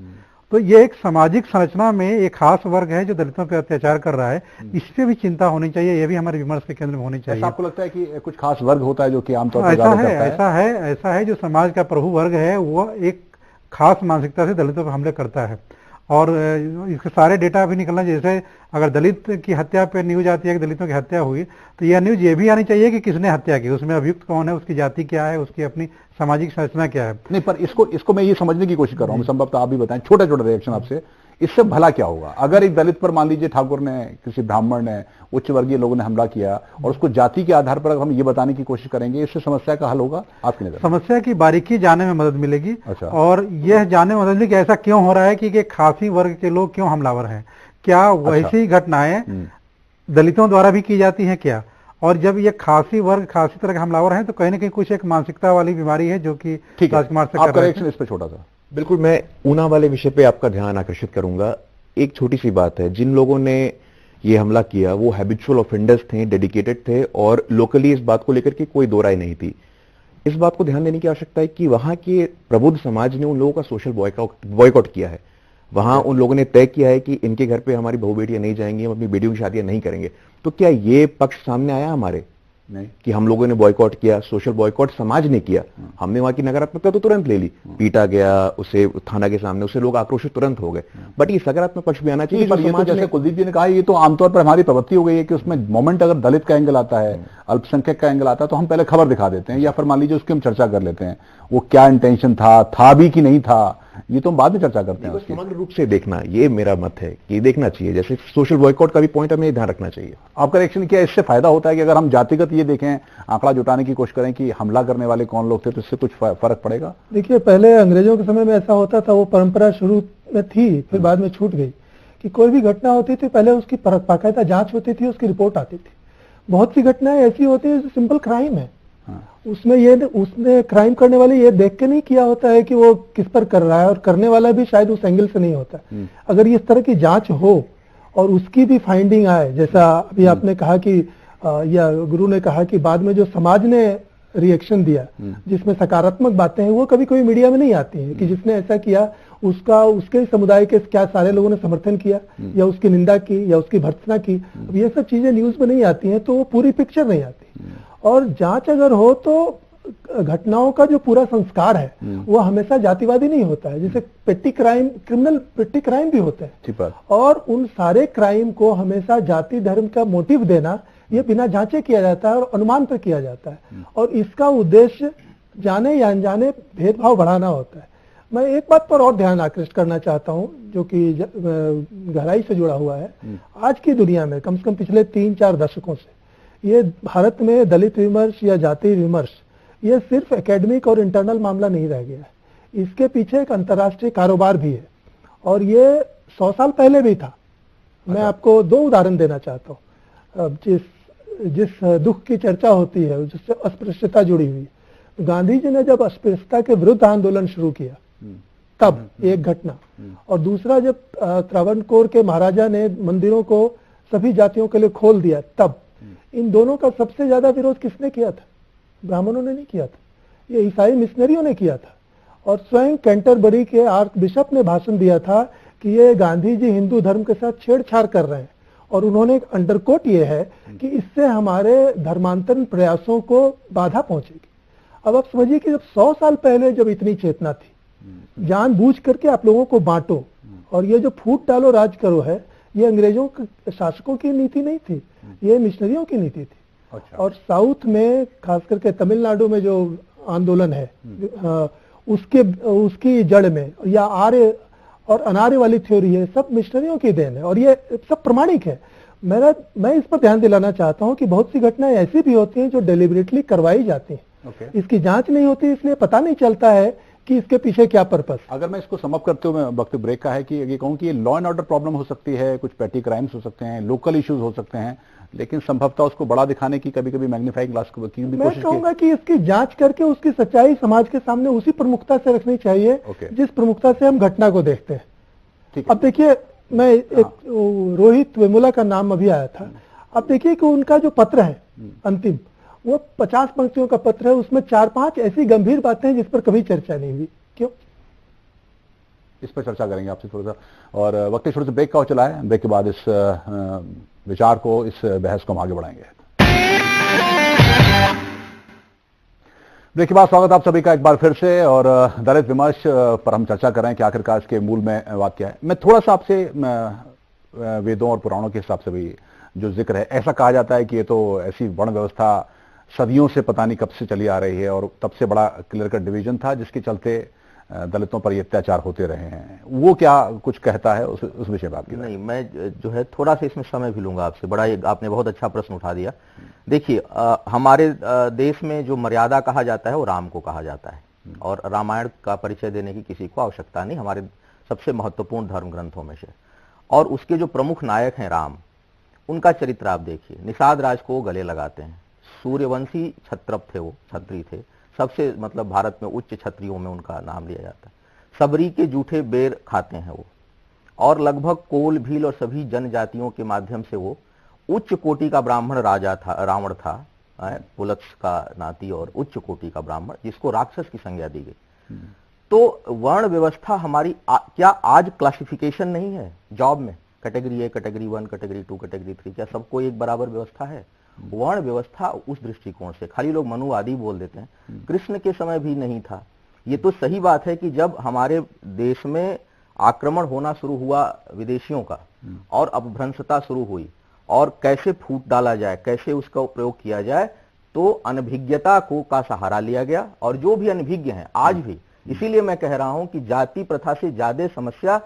तो ये एक सामाजिक संरचना में एक खास वर्ग है जो दलितों पे अत्याचार कर रहा है, इस पे भी चिंता होनी चाहिए, ये भी हमारे विमर्श के केंद्र में होनी चाहिए। आपको लगता है कि कुछ खास वर्ग होता है जो कि आमतौर पर ऐसा है जो समाज का प्रभु वर्ग है, वो एक खास मानसिकता से दलितों पर हमले करता है और इसके सारे डेटा भी निकलना, जैसे अगर दलित की हत्या पे न्यूज आती है कि दलितों की हत्या हुई तो यह न्यूज ये भी आनी चाहिए कि किसने हत्या की, उसमें अभियुक्त कौन है, उसकी जाति क्या है, उसकी अपनी सामाजिक संरचना क्या है। नहीं, पर इसको मैं ये समझने की कोशिश कर रहा हूँ, संभवतः आप भी बताएं, छोटे छोटे रिएक्शन आपसे, इससे भला क्या होगा? अगर एक दलित पर मान लीजिए ठाकुर ने, किसी ब्राह्मण ने, उच्च वर्गीय लोगों ने हमला किया और उसको जाति के आधार पर हम ये बताने की कोशिश करेंगे, इससे समस्या का हल होगा आपकी नजर? समस्या की बारीकी जानने में मदद मिलेगी। अच्छा। और यह जानने में मदद मिलेगी कि ऐसा क्यों हो रहा है कि खासी वर्ग के लोग क्यों हमलावर हैं, क्या वैसी घटनाएं दलितों द्वारा भी की जाती हैं क्या, और जब ये खासी वर्ग खासी तरह के हमलावर हैं तो कहीं ना कहीं कुछ एक मानसिकता वाली बीमारी है जो कि राजकुमार से आपका रिएक्शन इस पे छोटा सा। बिल्कुल, मैं ऊना वाले विषय पे आपका ध्यान आकर्षित करूंगा। एक छोटी सी बात है, जिन लोगों ने ये हमला किया वो हैबिचुअल ऑफेंडर्स थे, डेडिकेटेड थे और लोकली इस बात को लेकर के कोई दो राय नहीं थी। इस बात को ध्यान देने की आवश्यकता है कि वहां के प्रबुद्ध समाज ने उन लोगों का सोशल बॉयकॉट किया है। वहां उन लोगों ने तय किया है कि इनके घर पे हमारी बहू बेटियां नहीं जाएंगी, हम अपनी बेटियों की शादियां नहीं करेंगे। तो क्या ये पक्ष सामने आया हमारे? नहीं, कि हम लोगों ने बॉयकॉट किया, सोशल बॉयकॉट समाज ने किया। हमने वहां की नकारात्मकता तो तुरंत ले ली, पीटा गया उसे थाना के सामने, उसे लोग आक्रोशित तुरंत हो गए, बट ये सकारात्मक पक्ष भी आना चाहिए। पर ये तो जैसे कुलदीप जी ने कहा, ये तो आमतौर पर हमारी प्रवृत्ति हो गई है कि उसमें मोमेंट अगर दलित का एंगल आता है, अल्पसंख्यक का एंगल आता है तो हम पहले खबर दिखा देते हैं या फिर मान लीजिए उसकी हम चर्चा कर लेते हैं, वो क्या इंटेंशन था भी कि नहीं था, ये तो हम बाद में चर्चा करते हैं। समग्र रूप से देखना, ये मेरा मत है कि देखना चाहिए। जैसे सोशल बॉयकॉट का भी पॉइंट हमें ध्यान रखना चाहिए। आपका रिएक्शन क्या, इससे फायदा होता है कि अगर हम जातिगत ये देखें, आंकड़ा जुटाने की कोशिश करें कि हमला करने वाले कौन लोग थे, तो इससे कुछ फर्क पड़ेगा? देखिए, पहले अंग्रेजों के समय में ऐसा होता था, वो परंपरा शुरू में थी, फिर बाद में छूट गई, कि कोई भी घटना होती थी पहले उसकी बाकायदा जांच होती थी, उसकी रिपोर्ट आती थी। बहुत सी घटनाएं ऐसी होती है जो सिंपल क्राइम है, उसने क्राइम करने वाले ये देख के नहीं किया होता है कि वो किस पर कर रहा है, और करने वाला भी शायद उस एंगल से नहीं होता। अगर इस तरह की जांच हो और उसकी भी फाइंडिंग आए, जैसा अभी आपने कहा कि या गुरु ने कहा कि बाद में जो समाज ने रिएक्शन दिया, जिसमें सकारात्मक बातें हैं, वो कभी कोई मीडिया में नहीं आती हैं कि जिसने ऐसा किया उसका उसके समुदाय के क्या सारे लोगों ने समर्थन किया या उसकी निंदा की या उसकी भर्त्सना की। अब ये सब चीजें न्यूज में नहीं आती हैं तो वो पूरी पिक्चर नहीं आती। और जांच अगर हो तो घटनाओं का जो पूरा संस्कार है वो हमेशा जातिवादी नहीं होता है। जैसे पेटी क्राइम, क्रिमिनल पेटी क्राइम भी होते हैं, और उन सारे क्राइम को हमेशा जाति धर्म का मोटिव देना ये बिना जांचे किया जाता है और अनुमान पर किया जाता है, और इसका उद्देश्य जाने या अनजाने भेदभाव बढ़ाना होता है। मैं एक बात पर और ध्यान आकृष्ट करना चाहता हूं जो कि गहराई से जुड़ा हुआ है। आज की दुनिया में कम से कम पिछले 3-4 दशकों से ये भारत में दलित विमर्श या जाति विमर्श ये सिर्फ एकेडमिक और इंटरनल मामला नहीं रह गया है। इसके पीछे एक अंतर्राष्ट्रीय कारोबार भी है, और ये 100 साल पहले भी था। मैं आपको 2 उदाहरण देना चाहता हूँ। जिस दुख की चर्चा होती है जिससे अस्पृश्यता जुड़ी हुई, गांधी जी ने जब अस्पृश्यता के विरुद्ध आंदोलन शुरू किया तब एक घटना, और दूसरा जब त्रावणकोर के महाराजा ने मंदिरों को सभी जातियों के लिए खोल दिया तब। इन दोनों का सबसे ज्यादा विरोध किसने किया था? ब्राह्मणों ने नहीं किया था, ये ईसाई मिशनरियों ने किया था। और स्वयं कैंटरबरी के आर्क बिशप ने भाषण दिया था कि ये गांधी जी हिंदू धर्म के साथ छेड़छाड़ कर रहे हैं, और उन्होंने एक अंडरकोट ये है कि इससे हमारे धर्मांतरण प्रयासों को बाधा पहुंचेगी। अब आप समझिए कि जब 100 साल पहले जब इतनी चेतना थी, जानबूझ करके आप लोगों को बांटो, और ये जो फूट डालो राज करो है, ये अंग्रेजों के शासकों की नीति नहीं थी, ये मिशनरियों की नीति थी। अच्छा। और साउथ में खास करके तमिलनाडु में जो आंदोलन है उसकी जड़ में या आर्य और अनार्य वाली थ्योरी है, सब मिशनरियों की देन है, और ये सब प्रमाणिक है। मैं इस पर ध्यान दिलाना चाहता हूं कि बहुत सी घटनाएं ऐसी भी होती हैं जो डेलिबरेटली करवाई जाती हैं। इसकी जांच नहीं होती, इसलिए पता नहीं चलता है कि इसके पीछे क्या पर्पस। अगर मैं इसको समअप करते हुए, वक्त ब्रेक का है, कि ये कहूं कि ये लॉ एंड ऑर्डर प्रॉब्लम हो सकती है, कुछ पेटी क्राइम्स हो सकते हैं, लोकल इश्यूज हो सकते हैं, लेकिन संभवतः उसको बड़ा दिखाने की कभी कभी मैग्नीफाइंग ग्लास की भी मैं कोशिश कहूंगा कि इसकी जांच करके उसकी सच्चाई समाज के सामने उसी प्रमुखता से रखनी चाहिए जिस प्रमुखता से हम घटना को देखते हैं। अब देखिए, मैं एक रोहित वेमुला का नाम अभी आया था। अब देखिए कि उनका जो पत्र है अंतिम, वो 50 पंक्तियों का पत्र है, उसमें 4-5 ऐसी गंभीर बातें हैं जिस पर कभी चर्चा नहीं हुई। क्यों? इस पर चर्चा करेंगे आपसे थोड़ा सा, और वक्त छोटे से ब्रेक का चला है। ब्रेक के बाद इस विचार को, इस बहस को हम आगे बढ़ाएंगे। ब्रेक के बाद स्वागत आप सभी का एक बार फिर से, और दलित विमर्श पर हम चर्चा कर रहे हैं कि आखिरकार इसके मूल में बात क्या है। मैं थोड़ा सा आपसे वेदों और पुराणों के हिसाब से भी जो जिक्र है, ऐसा कहा जाता है कि ये तो ऐसी वर्ण व्यवस्था सदियों से पता नहीं कब से चली आ रही है, और तब से बड़ा क्लियर कट डिवीजन था जिसके चलते दलितों पर ये अत्याचार होते रहे हैं। वो क्या कुछ कहता है उस विषय बात की? नहीं, मैं जो है थोड़ा सा इसमें समय भी लूंगा आपसे। बड़ा आपने बहुत अच्छा प्रश्न उठा दिया। देखिए, हमारे देश में जो मर्यादा कहा जाता है वो राम को कहा जाता है, और रामायण का परिचय देने की किसी को आवश्यकता नहीं, हमारे सबसे महत्वपूर्ण धर्म ग्रंथों में से। और उसके जो प्रमुख नायक हैं राम, उनका चरित्र आप देखिए। निषाद राज को गले लगाते हैं, सूर्यवंशी क्षत्रप थे, वो क्षत्रिय थे, सबसे मतलब भारत में उच्च क्षत्रियों में उनका नाम लिया जाता है। सबरी के जूठे बेर खाते हैं वो, और लगभग कोल भील और सभी जनजातियों के माध्यम से वो उच्च कोटि का ब्राह्मण राजा था, रावण था, पुलत्स का नाती और उच्च कोटि का ब्राह्मण, जिसको राक्षस की संज्ञा दी गई। तो वर्ण व्यवस्था हमारी क्या आज क्लासिफिकेशन नहीं है जॉब में? Category A, category 1, category 2, category 3, क्या सबको एक बराबर व्यवस्था है? वर्ण व्यवस्था उस दृष्टिकोण से, खाली लोग मनुवादी बोल देते हैं, कृष्ण के समय भी नहीं था। ये तो सही बात है कि जब हमारे देश में आक्रमण होना शुरू हुआ विदेशियों का, और अपभ्रंशता शुरू हुई, और कैसे फूट डाला जाए, कैसे उसका प्रयोग किया जाए, तो अनभिज्ञता का सहारा लिया गया। और जो भी अनभिज्ञ हैं आज भी, इसीलिए मैं कह रहा हूं कि जाति प्रथा से ज्यादा समस्या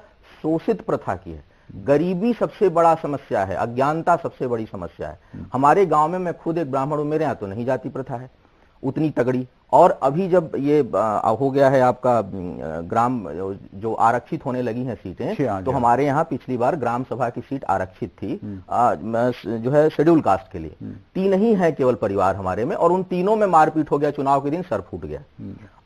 शोषित प्रथा की है। गरीबी सबसे बड़ा समस्या है, अज्ञानता सबसे बड़ी समस्या है। हमारे गांव में, मैं खुद एक ब्राह्मण हूं, मेरे यहाँ तो नहीं जाति प्रथा है उतनी तगड़ी। और अभी जब ये हो गया है आपका ग्राम, जो आरक्षित होने लगी हैं सीटें, तो हमारे यहाँ पिछली बार ग्राम सभा की सीट आरक्षित थी जो है शेड्यूल कास्ट के लिए। 3 ही है केवल परिवार हमारे में, और उन तीनों में मारपीट हो गया, चुनाव के दिन सर फूट गया।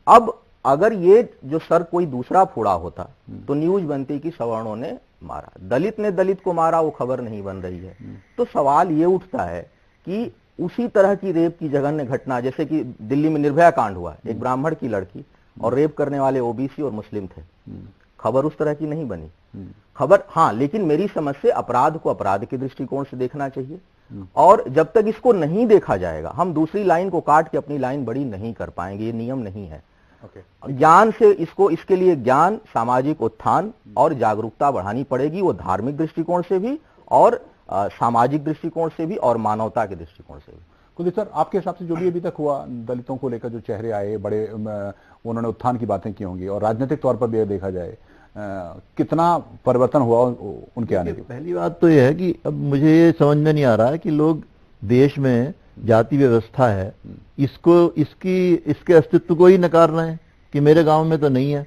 अब अगर ये जो सर कोई दूसरा फोड़ा होता तो न्यूज बनती कि सवर्णों ने मारा, दलित ने दलित को मारा, वो खबर नहीं बन रही है। तो सवाल ये उठता है कि उसी तरह की रेप की जघन्य घटना, जैसे कि दिल्ली में निर्भया कांड हुआ, एक ब्राह्मण की लड़की और रेप करने वाले ओबीसी और मुस्लिम थे, खबर उस तरह की नहीं बनी खबर। हाँ, लेकिन मेरी समझ से अपराध को अपराध के दृष्टिकोण से देखना चाहिए, और जब तक इसको नहीं देखा जाएगा हम दूसरी लाइन को काट के अपनी लाइन बड़ी नहीं कर पाएंगे, ये नियम नहीं है। ज्ञान से इसके लिए ज्ञान, सामाजिक उत्थान और जागरूकता बढ़ानी पड़ेगी, वो धार्मिक दृष्टिकोण से भी और सामाजिक दृष्टिकोण से भी और मानवता के दृष्टिकोण से भी। कुलदीप सर, आपके हिसाब से जो भी अभी तक हुआ, दलितों को लेकर जो चेहरे आए, बड़े उन्होंने उत्थान की बातें की होंगी, और राजनीतिक तौर पर भी देखा जाए कितना परिवर्तन हुआ उनके आने के? पहली बात तो यह है कि अब मुझे ये समझ में नहीं आ रहा है कि लोग देश में जाति व्यवस्था है इसके अस्तित्व को ही नकार रहे हैं कि मेरे गांव में तो नहीं है,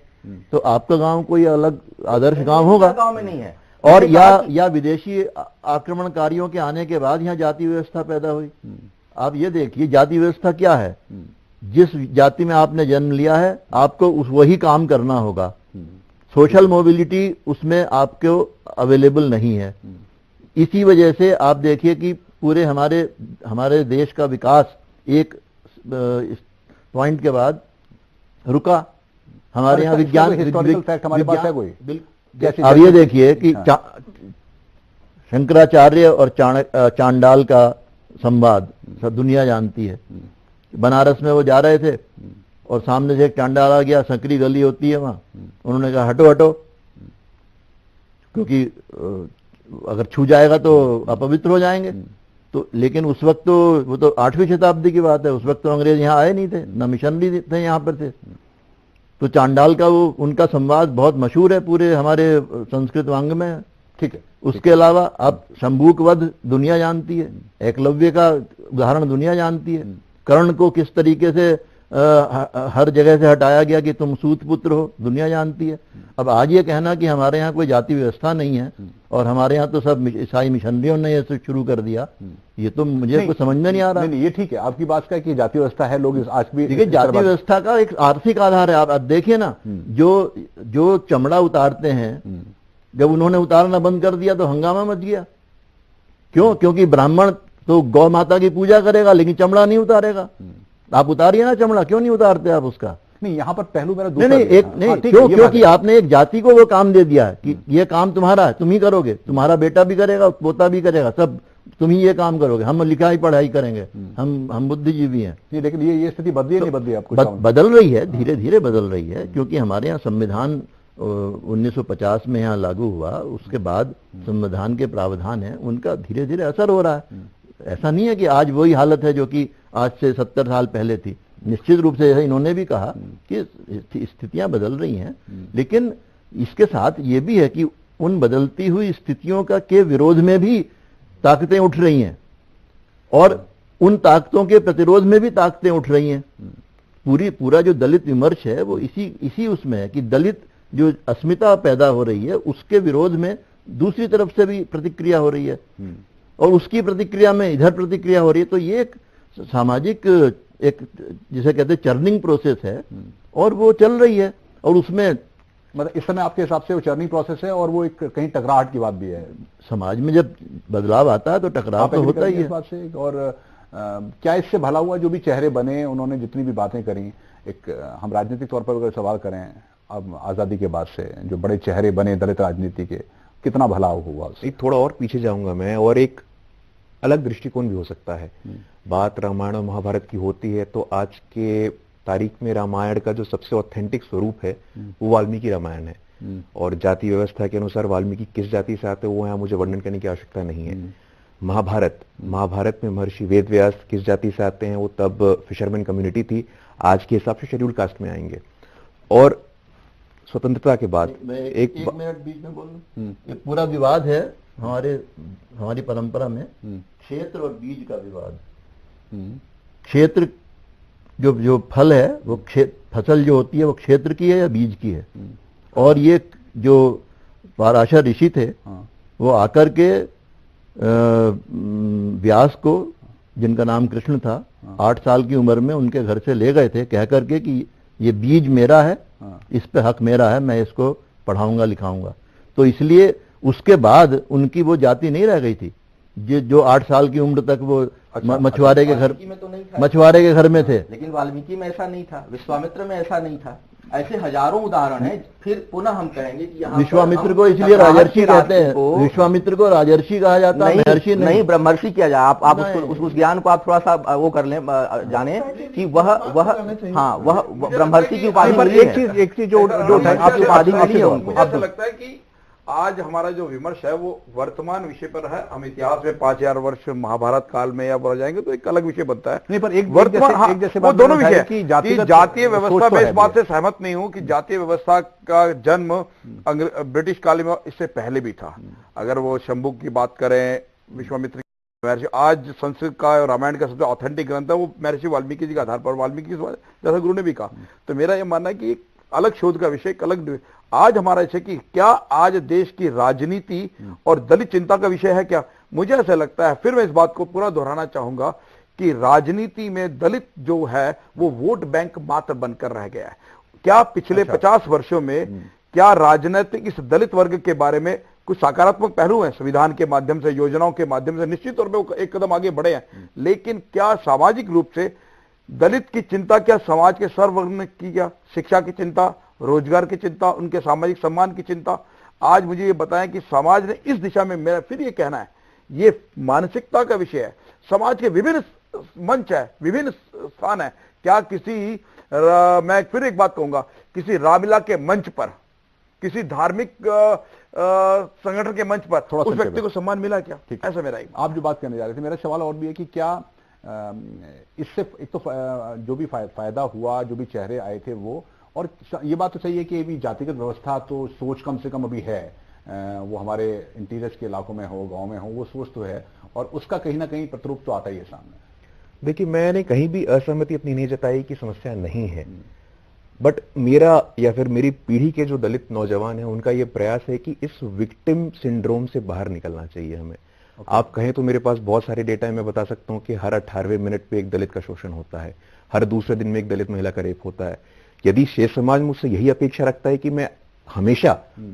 तो आपका गांव कोई अलग आदर्श गांव होगा, गांव में नहीं है, और या विदेशी आक्रमणकारियों के आने के बाद यहाँ जाति व्यवस्था पैदा हुई। आप ये देखिए जाति व्यवस्था क्या है, जिस जाति में आपने जन्म लिया है आपको वही काम करना होगा, सोशल मोबिलिटी उसमें आपको अवेलेबल नहीं है। इसी वजह से आप देखिए कि पूरे हमारे देश का विकास एक पॉइंट के बाद रुका। हमारे यहाँ विज्ञान हमारे पास है कोई? अब ये देखिए कि शंकराचार्य और चांडाल का संवाद सब दुनिया जानती है। बनारस में वो जा रहे थे और सामने से एक चांडाल आ गया, सकरी गली होती है वहां, उन्होंने कहा हटो हटो, क्योंकि अगर छू जाएगा तो अपवित्र हो जाएंगे। तो लेकिन उस वक्त तो वो तो 8वीं शताब्दी की बात है, उस वक्त तो अंग्रेज यहाँ आए नहीं थे, न मिशनरी थे यहाँ पर थे। तो चांडाल का वो उनका संवाद बहुत मशहूर है पूरे हमारे संस्कृत वांग में। ठीक है। उसके अलावा अब शंभूक वध दुनिया जानती है, एकलव्य का उदाहरण दुनिया जानती है, कर्ण को किस तरीके से हर जगह से हटाया गया कि तुम सूत पुत्र हो, दुनिया जानती है। अब आज ये कहना कि हमारे यहाँ कोई जाति व्यवस्था नहीं है और हमारे यहाँ तो सब ईसाई मिशनरियों ने ये शुरू कर दिया, ये तो मुझे कुछ समझ में नहीं आ रहा। नहीं, ये ठीक है, आपकी बात का कि जाति व्यवस्था है, लोग आज भी देखिए जाति व्यवस्था का एक आर्थिक आधार है। आप देखिए ना, जो चमड़ा उतारते हैं, जब उन्होंने उतारना बंद कर दिया तो हंगामा मच गया। क्यों? क्योंकि ब्राह्मण तो गौ माता की पूजा करेगा लेकिन चमड़ा नहीं उतारेगा। आप उतारिए ना चमड़ा, क्यों नहीं उतारते आप उसका? नहीं, यहाँ पर पहलू मेरा क्योंकि आपने एक जाति को वो काम दे दिया कि ये काम तुम्हारा है, तुम ही करोगे, तुम्हारा बेटा भी करेगा, पोता भी करेगा, सब तुम ही ये काम करोगे, हम लिखाई पढ़ाई करेंगे, हम बुद्धिजीवी हैं। लेकिन ये स्थिति बदली नहीं बदली? आपको बदल रही है, धीरे धीरे बदल रही है, क्योंकि हमारे यहाँ संविधान 1950 में यहाँ लागू हुआ, उसके बाद संविधान के प्रावधान है, उनका धीरे धीरे असर हो रहा है। ऐसा नहीं है कि आज वही हालत है जो कि आज से 70 साल पहले थी। निश्चित रूप से इन्होंने भी कहा कि स्थितियां बदल रही हैं, लेकिन इसके साथ ये भी है कि उन बदलती हुई स्थितियों के विरोध में भी ताकतें उठ रही हैं और उन ताकतों के प्रतिरोध में भी ताकतें उठ रही हैं। पूरा जो दलित विमर्श है वो इसी उसमें है कि दलित जो अस्मिता पैदा हो रही है उसके विरोध में दूसरी तरफ से भी प्रतिक्रिया हो रही है और उसकी प्रतिक्रिया में इधर प्रतिक्रिया हो रही है। तो ये एक सामाजिक एक जिसे कहते हैं चर्निंग प्रोसेस है और वो चल रही है। और उसमें मतलब इस समय आपके हिसाब से वो चर्निंग प्रोसेस है और वो एक कहीं टकराहट की बात भी है। समाज में जब बदलाव आता है तो टकराव तो होता ही है। इस बात से और क्या इससे भला हुआ जो भी चेहरे बने, उन्होंने जितनी भी बातें करी, एक हम राजनीतिक तौर पर अगर सवाल करें, अब आजादी के बाद से जो बड़े चेहरे बने दलित राजनीति के, कितना भला हुआ? थोड़ा और पीछे जाऊंगा मैं, और एक अलग दृष्टिकोण भी हो सकता है। बात रामायण और महाभारत की होती है तो आज के तारीख में रामायण का जो सबसे ऑथेंटिक स्वरूप है वो वाल्मीकि रामायण है, और जाति व्यवस्था के अनुसार वाल्मीकि किस जाति से आते हैं वो यहाँ मुझे वर्णन करने की आवश्यकता नहीं है। महाभारत में महर्षि वेदव्यास किस जाति से आते हैं, वो तब फिशरमैन कम्युनिटी थी, आज के हिसाब से शेड्यूल कास्ट में आएंगे। और स्वतंत्रता के बाद एक मिनट बीच में बोलूं, एक पूरा विवाद है हमारी परंपरा में, क्षेत्र और बीज का विवाद। क्षेत्र जो फल है वो फसल जो होती है वो क्षेत्र की है या बीज की है। और ये जो पराशर ऋषि थे वो आकर के व्यास को, जिनका नाम कृष्ण था, 8 साल की उम्र में उनके घर से ले गए थे कह करके कि ये बीज मेरा है, इस पे हक मेरा है, मैं इसको पढ़ाऊंगा लिखाऊंगा। तो इसलिए उसके बाद उनकी वो जाति नहीं रह गई थी। जो 8 साल की उम्र तक वो मछुआरे के घर, वाल्मीकि में तो नहीं था, मछुआरे के घर में थे। लेकिन वाल्मीकि में ऐसा नहीं था, विश्वामित्र में ऐसा नहीं था। ऐसे हजारों उदाहरण हैं। फिर पुनः हम कहेंगे कि यहाँ विश्वामित्र को इसलिए राजर्षि कहते हैं, विश्वामित्र को राजर्षि कहा जाता है, महर्षि नहीं। ब्रह्मर्षि किया जाए। आप उस ज्ञान को आप थोड़ा सा वो कर लें, जाने कि वह ब्रह्मर्षि की उपाधि मिली है। एक चीज जो आपकी उपाधि मिली है उनको। मुझे ऐसा लगता है कि आज हमारा जो विमर्श है वो वर्तमान विषय पर है। हम इतिहास में 5000 वर्ष महाभारत काल में या बढ़ जाएंगे तो एक अलग विषय बनता है। नहीं, पर एक वर्तमान एक जैसे वो दोनों विषय कि जातीय व्यवस्था में इस बात से सहमत नहीं हूं कि जातीय व्यवस्था का जन्म ब्रिटिश काल में इससे पहले भी था। अगर वो शंभु की बात करें, विश्वामित्र, महर्षि, आज संस्कृत का और रामायण का सबसे ऑथेंटिक ग्रंथ है वो महर्षि वाल्मीकि जी के आधार पर, वाल्मीकि जैसा गुरु ने भी कहा। तो मेरा यह मानना है कि एक अलग शोध का विषय, एक अलग आज हमारा विषय कि क्या आज देश की राजनीति और दलित चिंता का विषय है क्या? मुझे ऐसा लगता है, फिर मैं इस बात को पूरा दोहराना चाहूंगा कि राजनीति में दलित जो है वो वोट बैंक मात्र बनकर रह गया है। क्या पिछले 50 वर्षों में क्या राजनीतिक इस दलित वर्ग के बारे में कुछ सकारात्मक पहलू हैं? संविधान के माध्यम से, योजनाओं के माध्यम से निश्चित तौर पर एक कदम आगे बढ़े हैं, लेकिन क्या सामाजिक रूप से दलित की चिंता, क्या समाज के सर्ववर्ग की, क्या शिक्षा की चिंता, रोजगार की चिंता, उनके सामाजिक सम्मान की चिंता? आज मुझे ये बताएं कि समाज ने इस दिशा में, मेरा फिर ये कहना है, ये मानसिकता का विषय है। समाज के विभिन्न मंच है, विभिन्न स्थान है। क्या किसी मैं फिर एक बात कहूंगा, किसी रामलीला के मंच पर, किसी धार्मिक संगठन के मंच पर उस व्यक्ति को सम्मान मिला क्या? ऐसा मेरा आप जो बात करने जा रहे थे, मेरा सवाल और भी है कि क्या इससे एक तो जो भी फायदा हुआ, जो भी चेहरे आए थे वो, और ये बात तो सही है कि अभी जातिगत व्यवस्था तो सोच कम से कम अभी है, वो हमारे इंटीरियर्स के इलाकों में हो, गांव में हो, वो सोच तो है, और उसका कहीं ना कहीं प्रतिरूप तो आता ही है सामने। देखिए, मैंने कहीं भी असहमति अपनी नहीं जताई कि समस्या नहीं है, बट मेरा या फिर मेरी पीढ़ी के जो दलित नौजवान हैं उनका ये प्रयास है कि इस विक्टिम सिंड्रोम से बाहर निकलना चाहिए हमें। आप कहें तो मेरे पास बहुत सारे डेटा है, मैं बता सकता हूं कि हर 18वें मिनट पे एक दलित का शोषण होता है, हर दूसरे दिन में एक दलित महिला का रेप होता है। यदि शेष समाज मुझसे यही अपेक्षा रखता है कि मैं हमेशा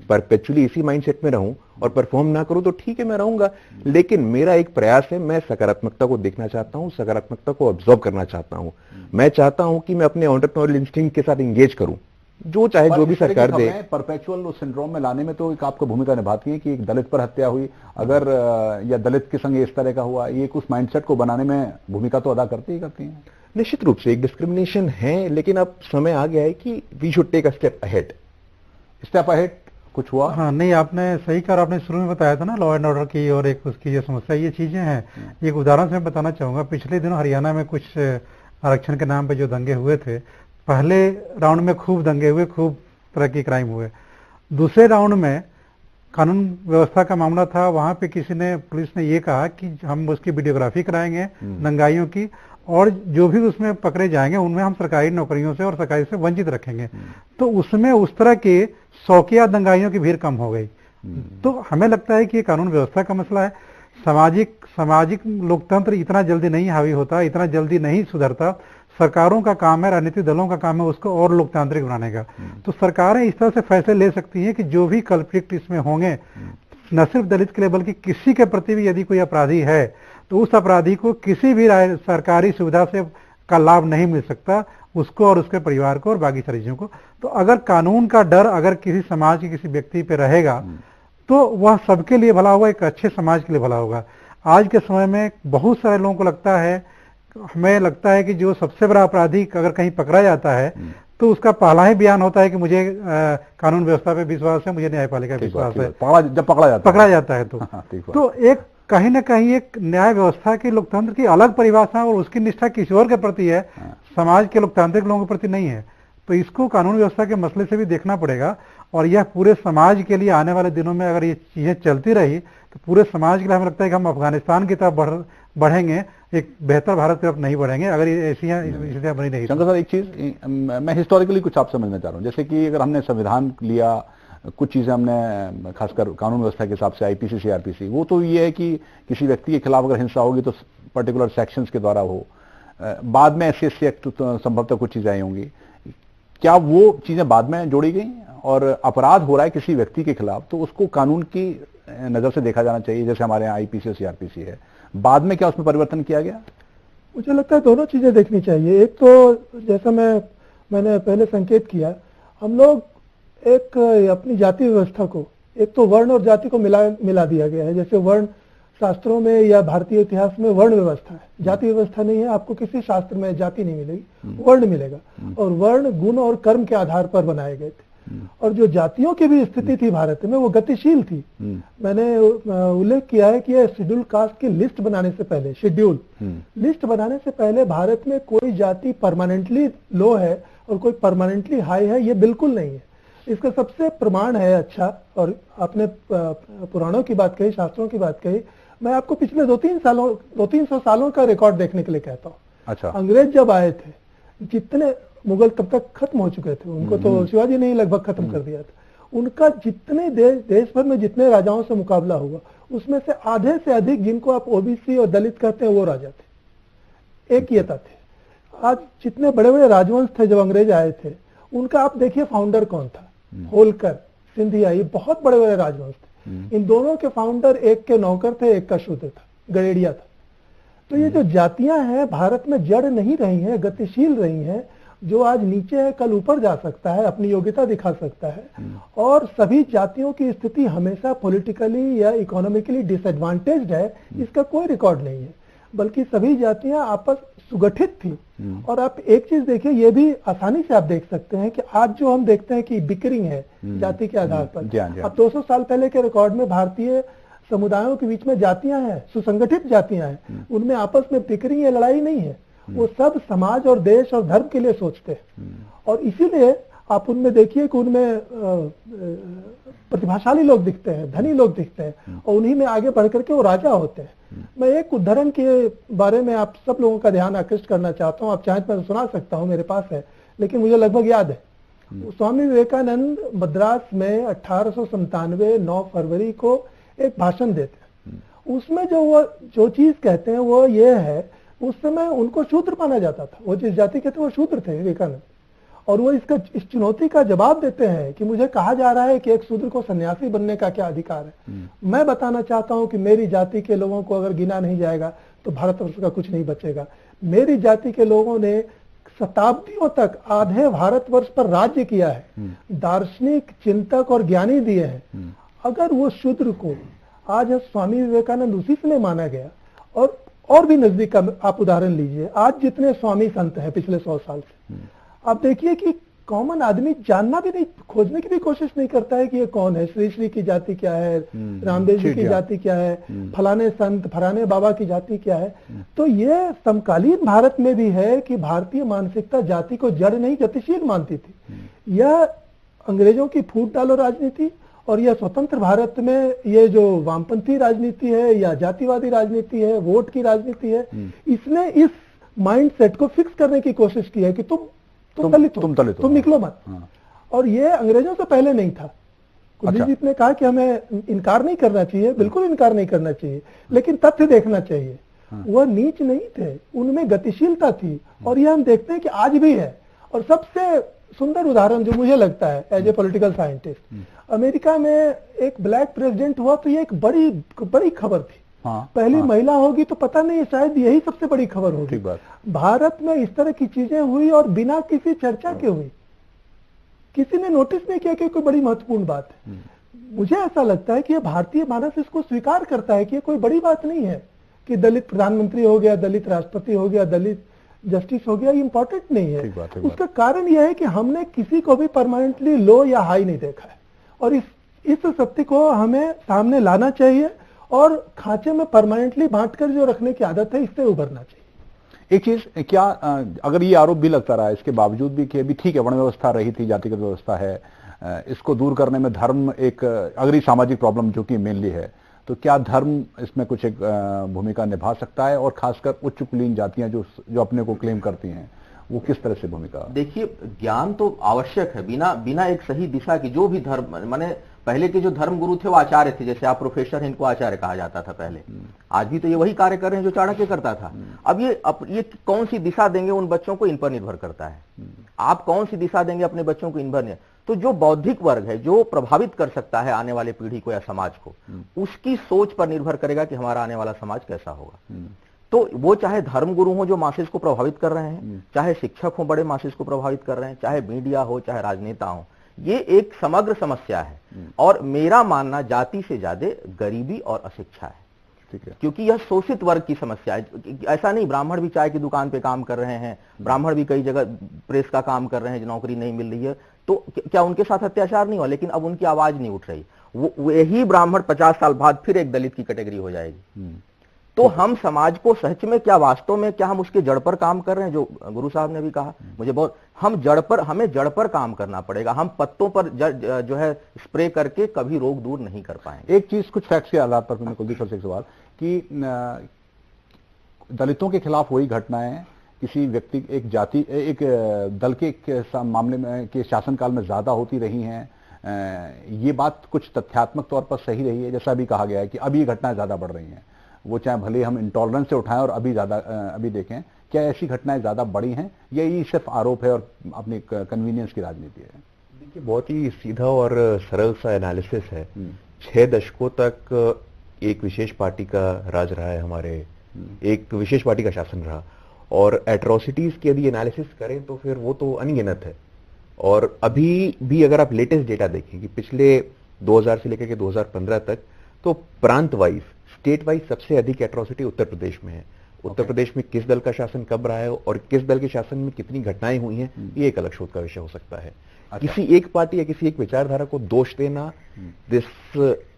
परपेचुअली इसी माइंडसेट में रहूं और परफॉर्म ना करूं, तो ठीक है, मैं रहूंगा, लेकिन मेरा एक प्रयास है, मैं सकारात्मकता को देखना चाहता हूं, सकारात्मकता को ऑब्जर्व करना चाहता हूं। मैं चाहता हूं कि मैं अपने एंटरप्रेन्योरियल इंस्टिंक्ट के साथ एंगेज करूं, जो चाहे जो भी सरकार दे। परपेचुअल सिंड्रोम में लाने में तो एक आपको भूमिका निभाती है कि एक दलित पर हत्या हुई अगर, या दलित के संग इस तरह का हुआ, ये कुछ माइंडसेट को बनाने में भूमिका तो अदा करती है। निश्चित रूप से एक डिस्क्रिमिनेशन है, लेकिन अब समय आ गया है कि we should take a step ahead. कुछ हुआ? हाँ, नहीं, आपने सही कहा। आपने शुरू में बताया था ना लॉ एंड ऑर्डर की और एक उसकी जो समस्या, ये चीजें हैं। एक उदाहरण से मैं बताना चाहूंगा, पिछले दिनों हरियाणा में कुछ आरक्षण के नाम पे जो दंगे हुए थे, पहले राउंड में खूब दंगे हुए, खूब तरह की क्राइम हुए। दूसरे राउंड में कानून व्यवस्था का मामला था, वहां पे किसी ने, पुलिस ने ये कहा कि हम उसकी वीडियोग्राफी कराएंगे दंगाइयों की, और जो भी उसमें पकड़े जाएंगे उनमें हम सरकारी नौकरियों से और सरकारी से वंचित रखेंगे। तो उसमें उस तरह के शौकिया दंगाइयों की भीड़ कम हो गई। तो हमें लगता है कि ये कानून व्यवस्था का मसला है। सामाजिक लोकतंत्र इतना जल्दी नहीं हावी होता, इतना जल्दी नहीं सुधरता। सरकारों का काम है, राजनीतिक दलों का काम है उसको और लोकतांत्रिक बनाने का। तो सरकारें इस तरह से फैसले ले सकती हैं कि जो भी कल्प्रिट इसमें होंगे, न सिर्फ दलित के लिए बल्कि किसी के प्रति भी यदि कोई अपराधी है तो उस अपराधी को किसी भी सरकारी सुविधा से का लाभ नहीं मिल सकता, उसको और उसके परिवार को और बाकी सारी चीजों को। तो अगर कानून का डर अगर किसी समाज के किसी व्यक्ति पे रहेगा तो वह सबके लिए भला होगा, एक अच्छे समाज के लिए भला होगा। आज के समय में बहुत सारे लोगों को लगता है, हमें लगता है कि जो सबसे बड़ा अपराधी अगर कहीं पकड़ा जाता है तो उसका पहला ही बयान होता है कि मुझे कानून व्यवस्था पे विश्वास है, मुझे न्यायपालिका पे विश्वास है। जब पकड़ा जाता है तो एक कहीं ना कहीं एक न्याय व्यवस्था के लोकतंत्र की अलग परिभाषा और उसकी निष्ठा किसी और के प्रति है, समाज के लोकतांत्रिक लोगों के प्रति नहीं है। तो इसको कानून व्यवस्था के मसले से भी देखना पड़ेगा, और यह पूरे समाज के लिए आने वाले दिनों में अगर ये चीजें चलती रही तो पूरे समाज के लिए हमें लगता है कि हम अफगानिस्तान की तरफ बढ़ेंगे, एक बेहतर भारत की तरफ नहीं बढ़ेंगे अगर ये ऐसी स्थितियां बनी नहीं। शंकर सर, एक चीज मैं हिस्टोरिकली कुछ आप समझना चाह रहा हूँ, जैसे कि अगर हमने संविधान लिया, कुछ चीजें हमने खासकर कानून व्यवस्था के हिसाब से आईपीसी सीआरपीसी, वो तो ये है कि किसी व्यक्ति के खिलाफ अगर हिंसा होगी तो पर्टिकुलर सेक्शंस के द्वारा हो, बाद में एससी एक्ट संभवतः कुछ चीजें आई होंगी। क्या वो चीजें बाद में जोड़ी गई और अपराध हो रहा है किसी व्यक्ति के खिलाफ तो उसको कानून की नजर से देखा जाना चाहिए, जैसे हमारे यहाँ आईपीसी और सीआरपीसी है, बाद में क्या उसमें परिवर्तन किया गया? मुझे लगता है दोनों चीजें देखनी चाहिए। एक तो जैसा मैंने पहले संकेत किया, हम लोग एक अपनी जाति व्यवस्था को, एक तो वर्ण और जाति को मिला दिया गया है। जैसे वर्ण शास्त्रों में या भारतीय इतिहास में वर्ण व्यवस्था है, जाति व्यवस्था नहीं है। आपको किसी शास्त्र में जाति नहीं मिलेगी, वर्ण मिलेगा। और वर्ण गुण और कर्म के आधार पर बनाए गए थे। और जो जातियों की भी स्थिति थी भारत में, वो गतिशील थी। मैंने उल्लेख किया है कि ये शेड्यूल कास्ट की लिस्ट बनाने से पहले, शेड्यूल लिस्ट बनाने से पहले भारत में कोई जाति परमानेंटली लो है और कोई परमानेंटली हाई है, ये बिल्कुल नहीं है। इसका सबसे प्रमाण है अच्छा, और आपने पुराणों की बात कही, शास्त्रों की बात कही, मैं आपको पिछले 200-300 सालों का रिकॉर्ड देखने के लिए कहता हूँ। अच्छा। अंग्रेज जब आए थे, जितने मुगल तब तक खत्म हो चुके थे, उनको तो शिवाजी ने ही लगभग खत्म कर दिया था। उनका जितने देश भर में जितने राजाओं से मुकाबला हुआ, उसमें से आधे से अधिक, जिनको आप ओबीसी और दलित कहते हैं, वो राजा थे, एक ये थे। आज जितने बड़े बड़े राजवंश थे जब अंग्रेज आए थे, उनका आप देखिए फाउंडर कौन था, होलकर, सिंधिया, ये बहुत बड़े बड़े राजवंश थे। इन दोनों के फाउंडर, एक के नौकर थे, एक का शूद्र था, गड़ेड़िया था। तो ये जो जातियां हैं भारत में जड़ नहीं रही हैं, गतिशील रही हैं। जो आज नीचे है कल ऊपर जा सकता है, अपनी योग्यता दिखा सकता है। और सभी जातियों की स्थिति हमेशा पॉलिटिकली या इकोनॉमिकली डिसएडवांटेज्ड है, इसका कोई रिकॉर्ड नहीं है। बल्कि सभी जातियां आपस सुगठित थी। और आप एक चीज देखिए, ये भी आसानी से आप देख सकते हैं कि आज जो हम देखते हैं कि बिकरिंग है जाति के आधार पर, अब 200 साल पहले के रिकॉर्ड में भारतीय समुदायों के बीच में जातियां हैं, सुसंगठित जातियां हैं, उनमें आपस में बिकरिंग या लड़ाई नहीं है। वो सब समाज और देश और धर्म के लिए सोचते हैं। और इसीलिए आप उनमें देखिए कि उनमें प्रतिभाशाली लोग दिखते हैं, धनी लोग दिखते हैं, और उन्हीं में आगे बढ़ करके वो राजा होते हैं। मैं एक उदाहरण के बारे में आप सब लोगों का ध्यान आकृष्ट करना चाहता हूं। आप चाहें तो मैं सुना सकता हूं, मेरे पास है, लेकिन मुझे लगभग याद है। स्वामी विवेकानंद मद्रास में 1897 9 फरवरी को एक भाषण देते हैं। उसमें जो चीज कहते हैं वो ये है, उस समय उनको शूद्र माना जाता था, वो जिस जाति के थे वो शूद्र थे विवेकानंद। और वो इस चुनौती का जवाब देते हैं कि मुझे कहा जा रहा है कि एक शूद्र को सन्यासी बनने का क्या अधिकार है। मैं बताना चाहता हूं कि मेरी जाति के लोगों को अगर गिना नहीं जाएगा तो भारतवर्ष का कुछ नहीं बचेगा। मेरी जाति के लोगों ने शताब्दियों तक आधे भारतवर्ष पर राज्य किया है, दार्शनिक, चिंतक और ज्ञानी दिए हैं। अगर वो शूद्र को आज स्वामी विवेकानंद उसी समय माना गया, और भी नजदीक का आप उदाहरण लीजिए, आज जितने स्वामी संत हैं पिछले 100 साल से, आप देखिए कि कॉमन आदमी जानना भी नहीं, खोजने की भी कोशिश नहीं करता है कि ये कौन है, श्री श्री की जाति क्या है, रामदेव जी की जाति क्या है, फलाने संत, फलाने बाबा की जाति क्या है। तो ये समकालीन भारत में भी है कि भारतीय मानसिकता जाति को जड़ नहीं गतिशील मानती थी। यह अंग्रेजों की फूट डालो राजनीति और यह स्वतंत्र भारत में ये जो वामपंथी राजनीति है या जातिवादी राजनीति है, वोट की राजनीति है, इसने इस माइंडसेट को फिक्स करने की कोशिश की है कि तुम दलित हो, तुम निकलो मत। और ये अंग्रेजों से पहले नहीं था। कुलदीप ने कहा कि हमें इनकार नहीं करना चाहिए, बिल्कुल इनकार नहीं करना चाहिए, लेकिन तथ्य देखना चाहिए। वह नीच नहीं थे, उनमें गतिशीलता थी, और यह हम देखते हैं कि आज भी है। और सबसे सुंदर उदाहरण जो मुझे लगता है as a political scientist, America में एक ब्लैक प्रेसिडेंट हुआ तो ये एक बड़ी खबर थी। पहली महिला होगी तो पता नहीं, शायद यही सबसे बड़ी खबर होगी। भारत में इस तरह की चीजें हुई और बिना किसी चर्चा के हुई, किसी ने नोटिस नहीं किया कि कोई बड़ी महत्वपूर्ण बात है। मुझे ऐसा लगता है कि ये भारतीय मानस इसको स्वीकार करता है कि ये कोई बड़ी बात नहीं है कि दलित प्रधानमंत्री हो गया, दलित राष्ट्रपति हो गया, दलित जस्टिस हो गया, ये इंपॉर्टेंट नहीं है। उसका कारण यह है कि हमने किसी को भी परमानेंटली लो या हाई नहीं देखा है, और इस सत्य को हमें सामने लाना चाहिए और खांचे में परमानेंटली बांटकर जो रखने की आदत है, इससे उभरना चाहिए। एक चीज क्या, अगर ये आरोप भी लगता रहा इसके बावजूद भी कि अभी ठीक है वर्ण व्यवस्था रही थी, जातिगत व्यवस्था है, इसको दूर करने में धर्म एक अगली सामाजिक प्रॉब्लम जो कि मेनली है, तो क्या धर्म इसमें कुछ एक भूमिका निभा सकता है? और खासकर उच्च कुलीन जातियां जो अपने को क्लेम करती हैं, वो किस तरह से भूमिका? देखिए, ज्ञान तो आवश्यक है। बिना एक सही दिशा की जो भी धर्म, माने पहले के जो धर्म गुरु थे वो आचार्य थे, जैसे आप प्रोफेसर हैं, इनको आचार्य कहा जाता था पहले। आज भी तो ये वही कार्य कर रहे हैं जो चाणक्य करता था। अब ये कौन सी दिशा देंगे उन बच्चों को, इन पर निर्भर करता है। आप कौन सी दिशा देंगे अपने बच्चों को, इन भर नहीं। तो जो बौद्धिक वर्ग है, जो प्रभावित कर सकता है आने वाले पीढ़ी को या समाज को, उसकी सोच पर निर्भर करेगा कि हमारा आने वाला समाज कैसा होगा। तो वो चाहे धर्मगुरु हो जो मासेस को प्रभावित कर रहे हैं, चाहे शिक्षक हो बड़े मासेस को प्रभावित कर रहे हैं, चाहे मीडिया हो, चाहे राजनेता हो, ये एक समग्र समस्या है। और मेरा मानना जाति से ज्यादा गरीबी और अशिक्षा है, ठीक है, क्योंकि यह शोषित वर्ग की समस्या है। ऐसा नहीं ब्राह्मण भी चाय की दुकान पे काम कर रहे हैं, ब्राह्मण भी कई जगह प्रेस का काम कर रहे हैं, जो नौकरी नहीं मिल रही है, तो क्या उनके साथ अत्याचार नहीं हुआ? लेकिन अब उनकी आवाज नहीं उठ रही। वो यही ब्राह्मण 50 साल बाद फिर एक दलित की कैटेगरी हो जाएगी। तो हम समाज को सच में क्या, वास्तव में क्या हम उसके जड़ पर काम कर रहे हैं? जो गुरु साहब ने भी कहा, मुझे बहुत, हमें जड़ पर काम करना पड़ेगा। हम पत्तों पर जो है स्प्रे करके कभी रोग दूर नहीं कर पाएंगे। एक चीज, कुछ फैक्ट्स के आधार पर मैं कुलदीप सर से एक सवाल कि दलितों के खिलाफ वही घटनाएं किसी व्यक्ति, एक जाति, एक दल के मामले में के शासनकाल में ज्यादा होती रही हैं। ये बात कुछ तथ्यात्मक तौर पर सही रही है, जैसा अभी कहा गया है कि अभी ये घटनाएं ज्यादा बढ़ रही हैं, वो चाहे भले हम इंटॉलरेंस से उठाएं और अभी देखें, क्या ऐसी घटनाएं ज्यादा बड़ी हैं या ये सिर्फ आरोप है और अपनी कन्वीनियंस की राजनीति है? देखिए, बहुत ही सीधा और सरल सा एनालिसिस है। 6 दशकों तक एक विशेष पार्टी का राज रहा है हमारे, एक विशेष पार्टी का शासन रहा, और एट्रोसिटीज की यदि एनालिसिस करें तो फिर वो तो अनगिनत है। और अभी भी अगर आप लेटेस्ट डेटा देखें कि पिछले 2000 से लेकर के 2015 तक, तो प्रांत वाइज, स्टेट वाइज सबसे अधिक एट्रोसिटी उत्तर प्रदेश में है। उत्तर प्रदेश में किस दल का शासन कब रहा है और किस दल के शासन में कितनी घटनाएं हुई हैं, ये एक अलग शोध का विषय हो सकता है। किसी एक पार्टी या किसी एक विचारधारा को दोष देना, this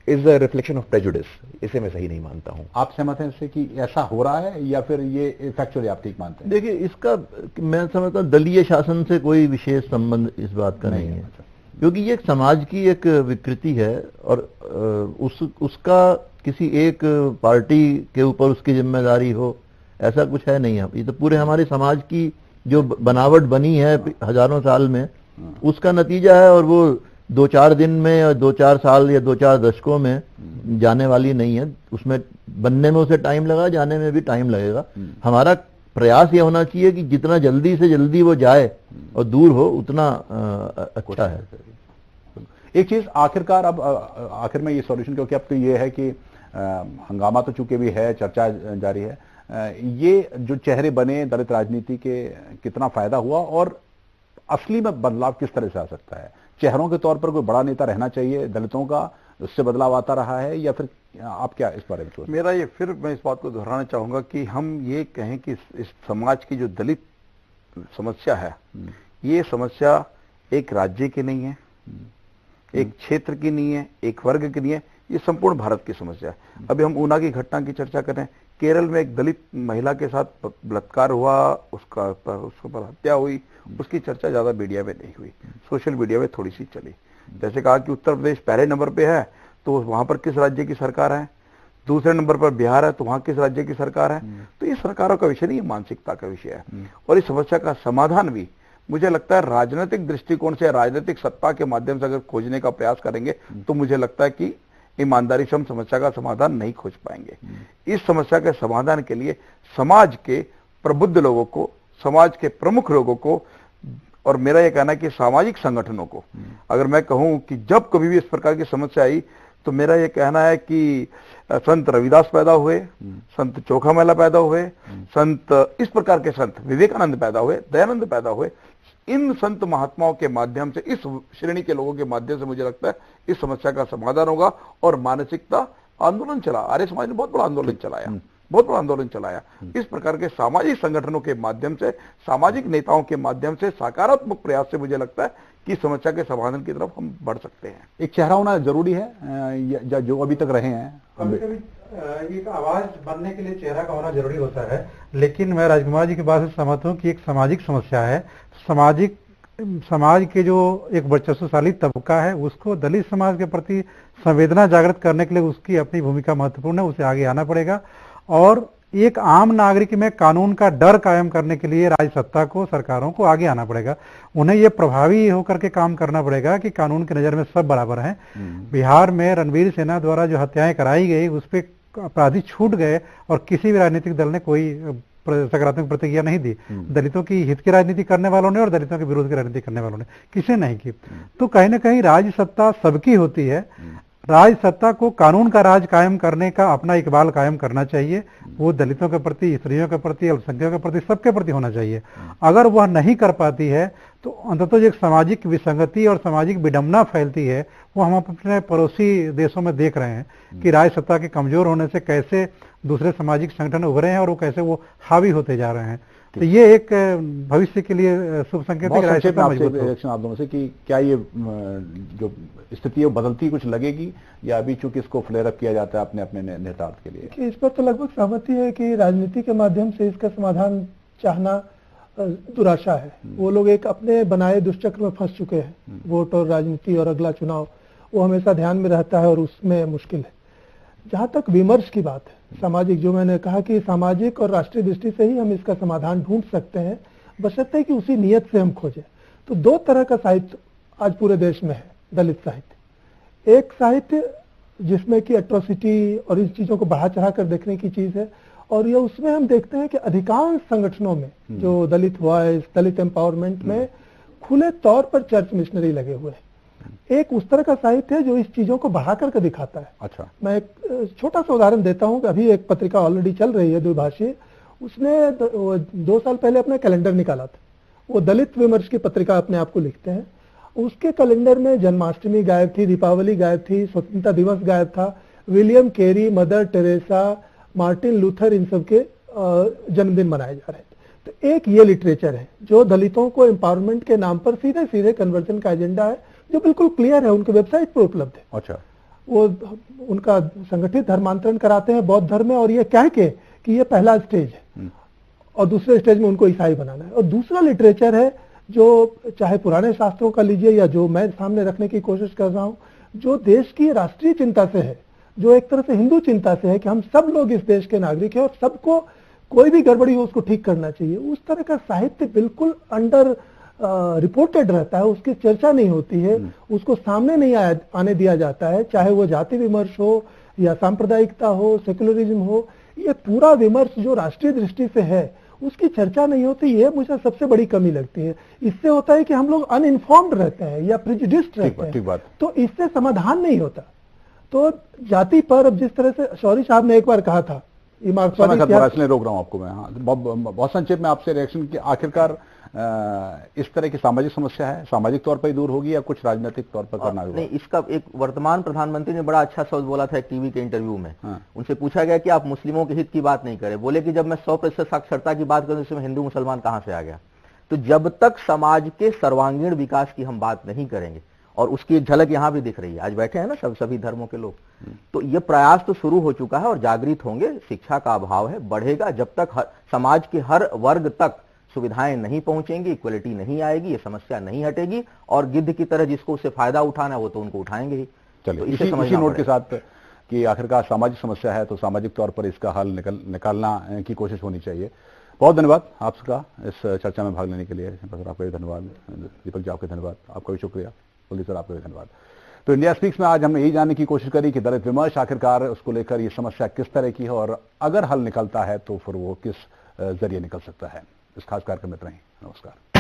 is a reflection of prejudice, इसे मैं सही नहीं मानता हूं। आप सहमत हैं इससे कि ऐसा हो रहा है या फिर ये फैक्चुअली आप ठीक मानते हैं? देखिए, इसका मैं समझता हूं दलीय शासन से कोई विशेष संबंध इस बात का नहीं है, क्योंकि ये एक समाज की एक विकृति है और उसका किसी एक पार्टी के ऊपर उसकी जिम्मेदारी हो, ऐसा कुछ है नहीं। ये तो पूरे हमारे समाज की जो बनावट बनी है हजारों साल में, उसका नतीजा है, और वो 2-4 दिन में या 2-4 साल या 2-4 दशकों में जाने वाली नहीं है। उसमें बनने में उसे टाइम लगा, जाने में भी टाइम लगेगा। हमारा प्रयास ये होना चाहिए कि जितना जल्दी से जल्दी वो जाए और दूर हो, उतना अच्छा है। एक चीज आखिरकार, अब आखिर में ये सॉल्यूशन, क्योंकि अब तो ये है कि हंगामा तो चूंकि भी है, चर्चा जारी है, ये जो चेहरे बने दलित राजनीति के, कितना फायदा हुआ और असली में बदलाव किस तरह से आ सकता है? चेहरों के तौर पर कोई बड़ा नेता रहना चाहिए दलितों का, उससे बदलाव आता रहा है, या फिर आप क्या इस बारे में सोचते हैं? मेरा ये, फिर मैं इस बात को दोहराना चाहूंगा कि हम ये कहें कि इस समाज की जो दलित समस्या है, ये समस्या एक राज्य की नहीं है, एक क्षेत्र की नहीं है, एक वर्ग की नहीं है, ये संपूर्ण भारत की समस्या है। अभी हम ऊना की घटना की चर्चा कर रहे हैं, केरल में एक दलित महिला के साथ बलात्कार हुआ, उसके ऊपर हत्या हुई, उसकी चर्चा ज्यादा मीडिया में नहीं हुई, सोशल मीडिया में थोड़ी सी चली। जैसे कहा कि उत्तर प्रदेश पहले नंबर पे है, तो वहां पर किस राज्य की सरकार है, दूसरे नंबर पर बिहार है, तो वहां किस राज्य की सरकार है। तो ये सरकारों का विषय नहीं, ये मानसिकता का विषय है। और इस समस्या का समाधान भी मुझे लगता है राजनीतिक दृष्टिकोण से, राजनीतिक सत्ता के माध्यम से अगर खोजने का प्रयास करेंगे, तो मुझे लगता है कि ईमानदारी से हम समस्या का समाधान नहीं खोज पाएंगे। इस समस्या के समाधान के लिए समाज के प्रबुद्ध लोगों को, समाज के प्रमुख लोगों को, और मेरा यह कहना है कि सामाजिक संगठनों को, अगर मैं कहूं कि जब कभी भी इस प्रकार की समस्या आई, तो मेरा यह कहना है कि संत रविदास पैदा हुए, संत चोखामेला पैदा हुए, संत इस प्रकार के संत, विवेकानंद पैदा हुए, दयानंद पैदा हुए, इन संत महात्माओं के माध्यम से, इस श्रेणी के लोगों के माध्यम से मुझे लगता है इस समस्या का समाधान होगा। और मानसिकता आंदोलन चला, आर्य समाज ने बहुत बड़ा आंदोलन चलाया, बहुत बड़ा आंदोलन चलाया। इस प्रकार के सामाजिक संगठनों के माध्यम से, सामाजिक नेताओं के माध्यम से, सकारात्मक प्रयास से मुझे लगता है कि समस्या के समाधान की तरफ हम बढ़ सकते हैं। एक चेहरा होना जरूरी है, जो अभी तक रहे हैं। कभी कभी एक आवाज बनने के लिए चेहरा का होना जरूरी होता है, लेकिन मैं राजकुमार जी की बात से सहमत हूँ कि एक सामाजिक समस्या है। समाज के जो एक वर्चस्वशाली तबका है, उसको दलित समाज के प्रति संवेदना जागृत करने के लिए उसकी अपनी भूमिका महत्वपूर्ण है, उसे आगे आना पड़ेगा। और एक आम नागरिक में कानून का डर कायम करने के लिए राज्य सत्ता को, सरकारों को आगे आना पड़ेगा। उन्हें यह प्रभावी होकर के काम करना पड़ेगा कि कानून की नजर में सब बराबर हैं। बिहार में रणवीर सेना द्वारा जो हत्याएं कराई गई, उस पर अपराधी छूट गए और किसी भी राजनीतिक दल ने कोई सकारात्मक प्रतिक्रिया नहीं दी। दलितों की हित की राजनीति करने वालों ने और दलितों के विरोध की राजनीति करने वालों ने, किसी ने नहीं की। तो कहीं ना कहीं राज सत्ता सबकी होती है, राज सत्ता को कानून का राज कायम करने का अपना इकबाल कायम करना चाहिए। वो दलितों के प्रति, स्त्रियों के प्रति, अल्पसंख्यकों के प्रति, सबके प्रति होना चाहिए। अगर वह नहीं कर पाती है तो अंततः जो एक सामाजिक विसंगति और सामाजिक विडंबना फैलती है, वो हम अपने पड़ोसी देशों में देख रहे हैं कि राज सत्ता के कमजोर होने से कैसे दूसरे सामाजिक संगठन उभरे हैं और वो कैसे वो हावी होते जा रहे हैं। तो ये एक भविष्य के लिए शुभ संकेत है कि राज सत्ता मजबूत हो। रिएक्शन आप दोनों से कि क्या ये जो स्थिति है बदलती कुछ लगेगी, या अभी चूंकि इसको फ्लेयर अप किया जाता है अपने अपने नेतार्थ के लिए? कि इस पर तो लगभग सहमति है कि राजनीति के माध्यम से इसका समाधान चाहना दुराशा है। वो लोग एक अपने बनाए दुष्चक्र में फंस चुके हैं। वोट और राजनीति और अगला चुनाव वो हमेशा ध्यान में रहता है और उसमें मुश्किल है। जहां तक विमर्श की बात है, सामाजिक, जो मैंने कहा कि सामाजिक और राष्ट्रीय दृष्टि से ही हम इसका समाधान ढूंढ सकते हैं, बशर्ते कि उसी नियत से हम खोजें। तो दो तरह का साहित्य आज पूरे देश में है, दलित साहित्य। एक साहित्य जिसमें कि एट्रोसिटी और इन चीजों को बढ़ा चढ़ा कर देखने की चीज है, और ये उसमें हम देखते हैं कि अधिकांश संगठनों में जो दलित वॉइस, दलित एम्पावरमेंट में खुले तौर पर चर्च मिशनरी लगे हुए हैं। एक उस तरह का साहित्य है जो इस चीजों को बढ़ा करके दिखाता है। अच्छा, मैं एक छोटा सा उदाहरण देता हूं कि अभी एक पत्रिका ऑलरेडी चल रही है द्विभाषीय, उसने 2 साल पहले अपना कैलेंडर निकाला था। वो दलित विमर्श की पत्रिका अपने आप को लिखते हैं। उसके कैलेंडर में जन्माष्टमी गायब थी, दीपावली गायब थी, स्वतंत्रता दिवस गायब था, William Carey, mother Teresa, Martin Luther, इन सब के जन्मदिन मनाए जा रहे थे। तो एक ये लिटरेचर है जो दलितों को एम्पावरमेंट के नाम पर सीधे सीधे कन्वर्जन का एजेंडा है, जो बिल्कुल क्लियर है, उनके वेबसाइट पर उपलब्ध है। अच्छा, वो उनका संगठित धर्मांतरण कराते हैं बौद्ध धर्म में, और ये कह के कि ये पहला स्टेज है और दूसरे स्टेज में उनको ईसाई बनाना है। और दूसरा लिटरेचर है जो चाहे पुराने शास्त्रों का लीजिए या जो मैं सामने रखने की कोशिश कर रहा हूं, जो देश की राष्ट्रीय चिंता से है, जो एक तरह से हिंदू चिंता से है कि हम सब लोग इस देश के नागरिक हैं और सबको कोई भी गड़बड़ी हो उसको ठीक करना चाहिए। उस तरह का साहित्य बिल्कुल अंडर रिपोर्टेड रहता है, उसकी चर्चा नहीं होती है, उसको सामने नहीं आने दिया जाता है। चाहे वो जाति विमर्श हो या सांप्रदायिकता हो, सेक्युलरिज्म हो, ये पूरा विमर्श जो राष्ट्रीय दृष्टि से है उसकी चर्चा नहीं होती। ये मुझे सबसे बड़ी कमी लगती है। इससे होता है कि हम लोग अनइन्फॉर्म्ड रहते हैं या प्रिजुडिस्ड रहते हैं, तो इससे समाधान नहीं होता। तो जाति पर अब जिस तरह से शौरी साहब ने एक बार कहा था, ये मार्क्सवादी, रोक रहा हूं आपको मैं, हाँ, बहुत संक्षेप में आपसे रिएक्शन की, आखिरकार इस तरह की सामाजिक समस्या है, सामाजिक तौर पर ही दूर होगी या कुछ राजनीतिक तौर पर करना होगा? नहीं, इसका एक वर्तमान प्रधानमंत्री ने बड़ा अच्छा शब्द बोला था एक टीवी के इंटरव्यू में। उनसे पूछा गया कि आप मुस्लिमों के हित की बात नहीं करें, बोले कि जब मैं 100% साक्षरता की बात करूं इसमें हिंदू मुसलमान कहां से आ गया। तो जब तक समाज के सर्वांगीण विकास की हम बात नहीं करेंगे, और उसकी एक झलक यहां भी दिख रही है, आज बैठे हैं ना सभी धर्मों के लोग, तो ये प्रयास तो शुरू हो चुका है और जागृत होंगे। शिक्षा का अभाव है, बढ़ेगा। जब तक समाज के हर वर्ग तक सुविधाएं नहीं पहुंचेंगी, इक्वलिटी नहीं आएगी, ये समस्या नहीं हटेगी, और गिद्ध की तरह जिसको उससे फायदा उठाना है वो तो उनको उठाएंगे ही। चलिए, तो इसी नोट के साथ कि आखिरकार सामाजिक समस्या है तो सामाजिक तौर पर इसका हल निकालना की कोशिश होनी चाहिए। बहुत धन्यवाद आपका इस चर्चा में भाग लेने के लिए। आपका भी धन्यवाद, दीपक जी आपका धन्यवाद, आपका भी शुक्रिया, कुलदीप सर आपका भी धन्यवाद। तो इंडिया स्पीक्स में आज हमने यही जानने की कोशिश करी कि दलित विमर्श आखिरकार उसको लेकर ये समस्या किस तरह की है, और अगर हल निकलता है तो फिर वो किस जरिए निकल सकता है। इस खास कार्यक्रम में इतना ही। नमस्कार।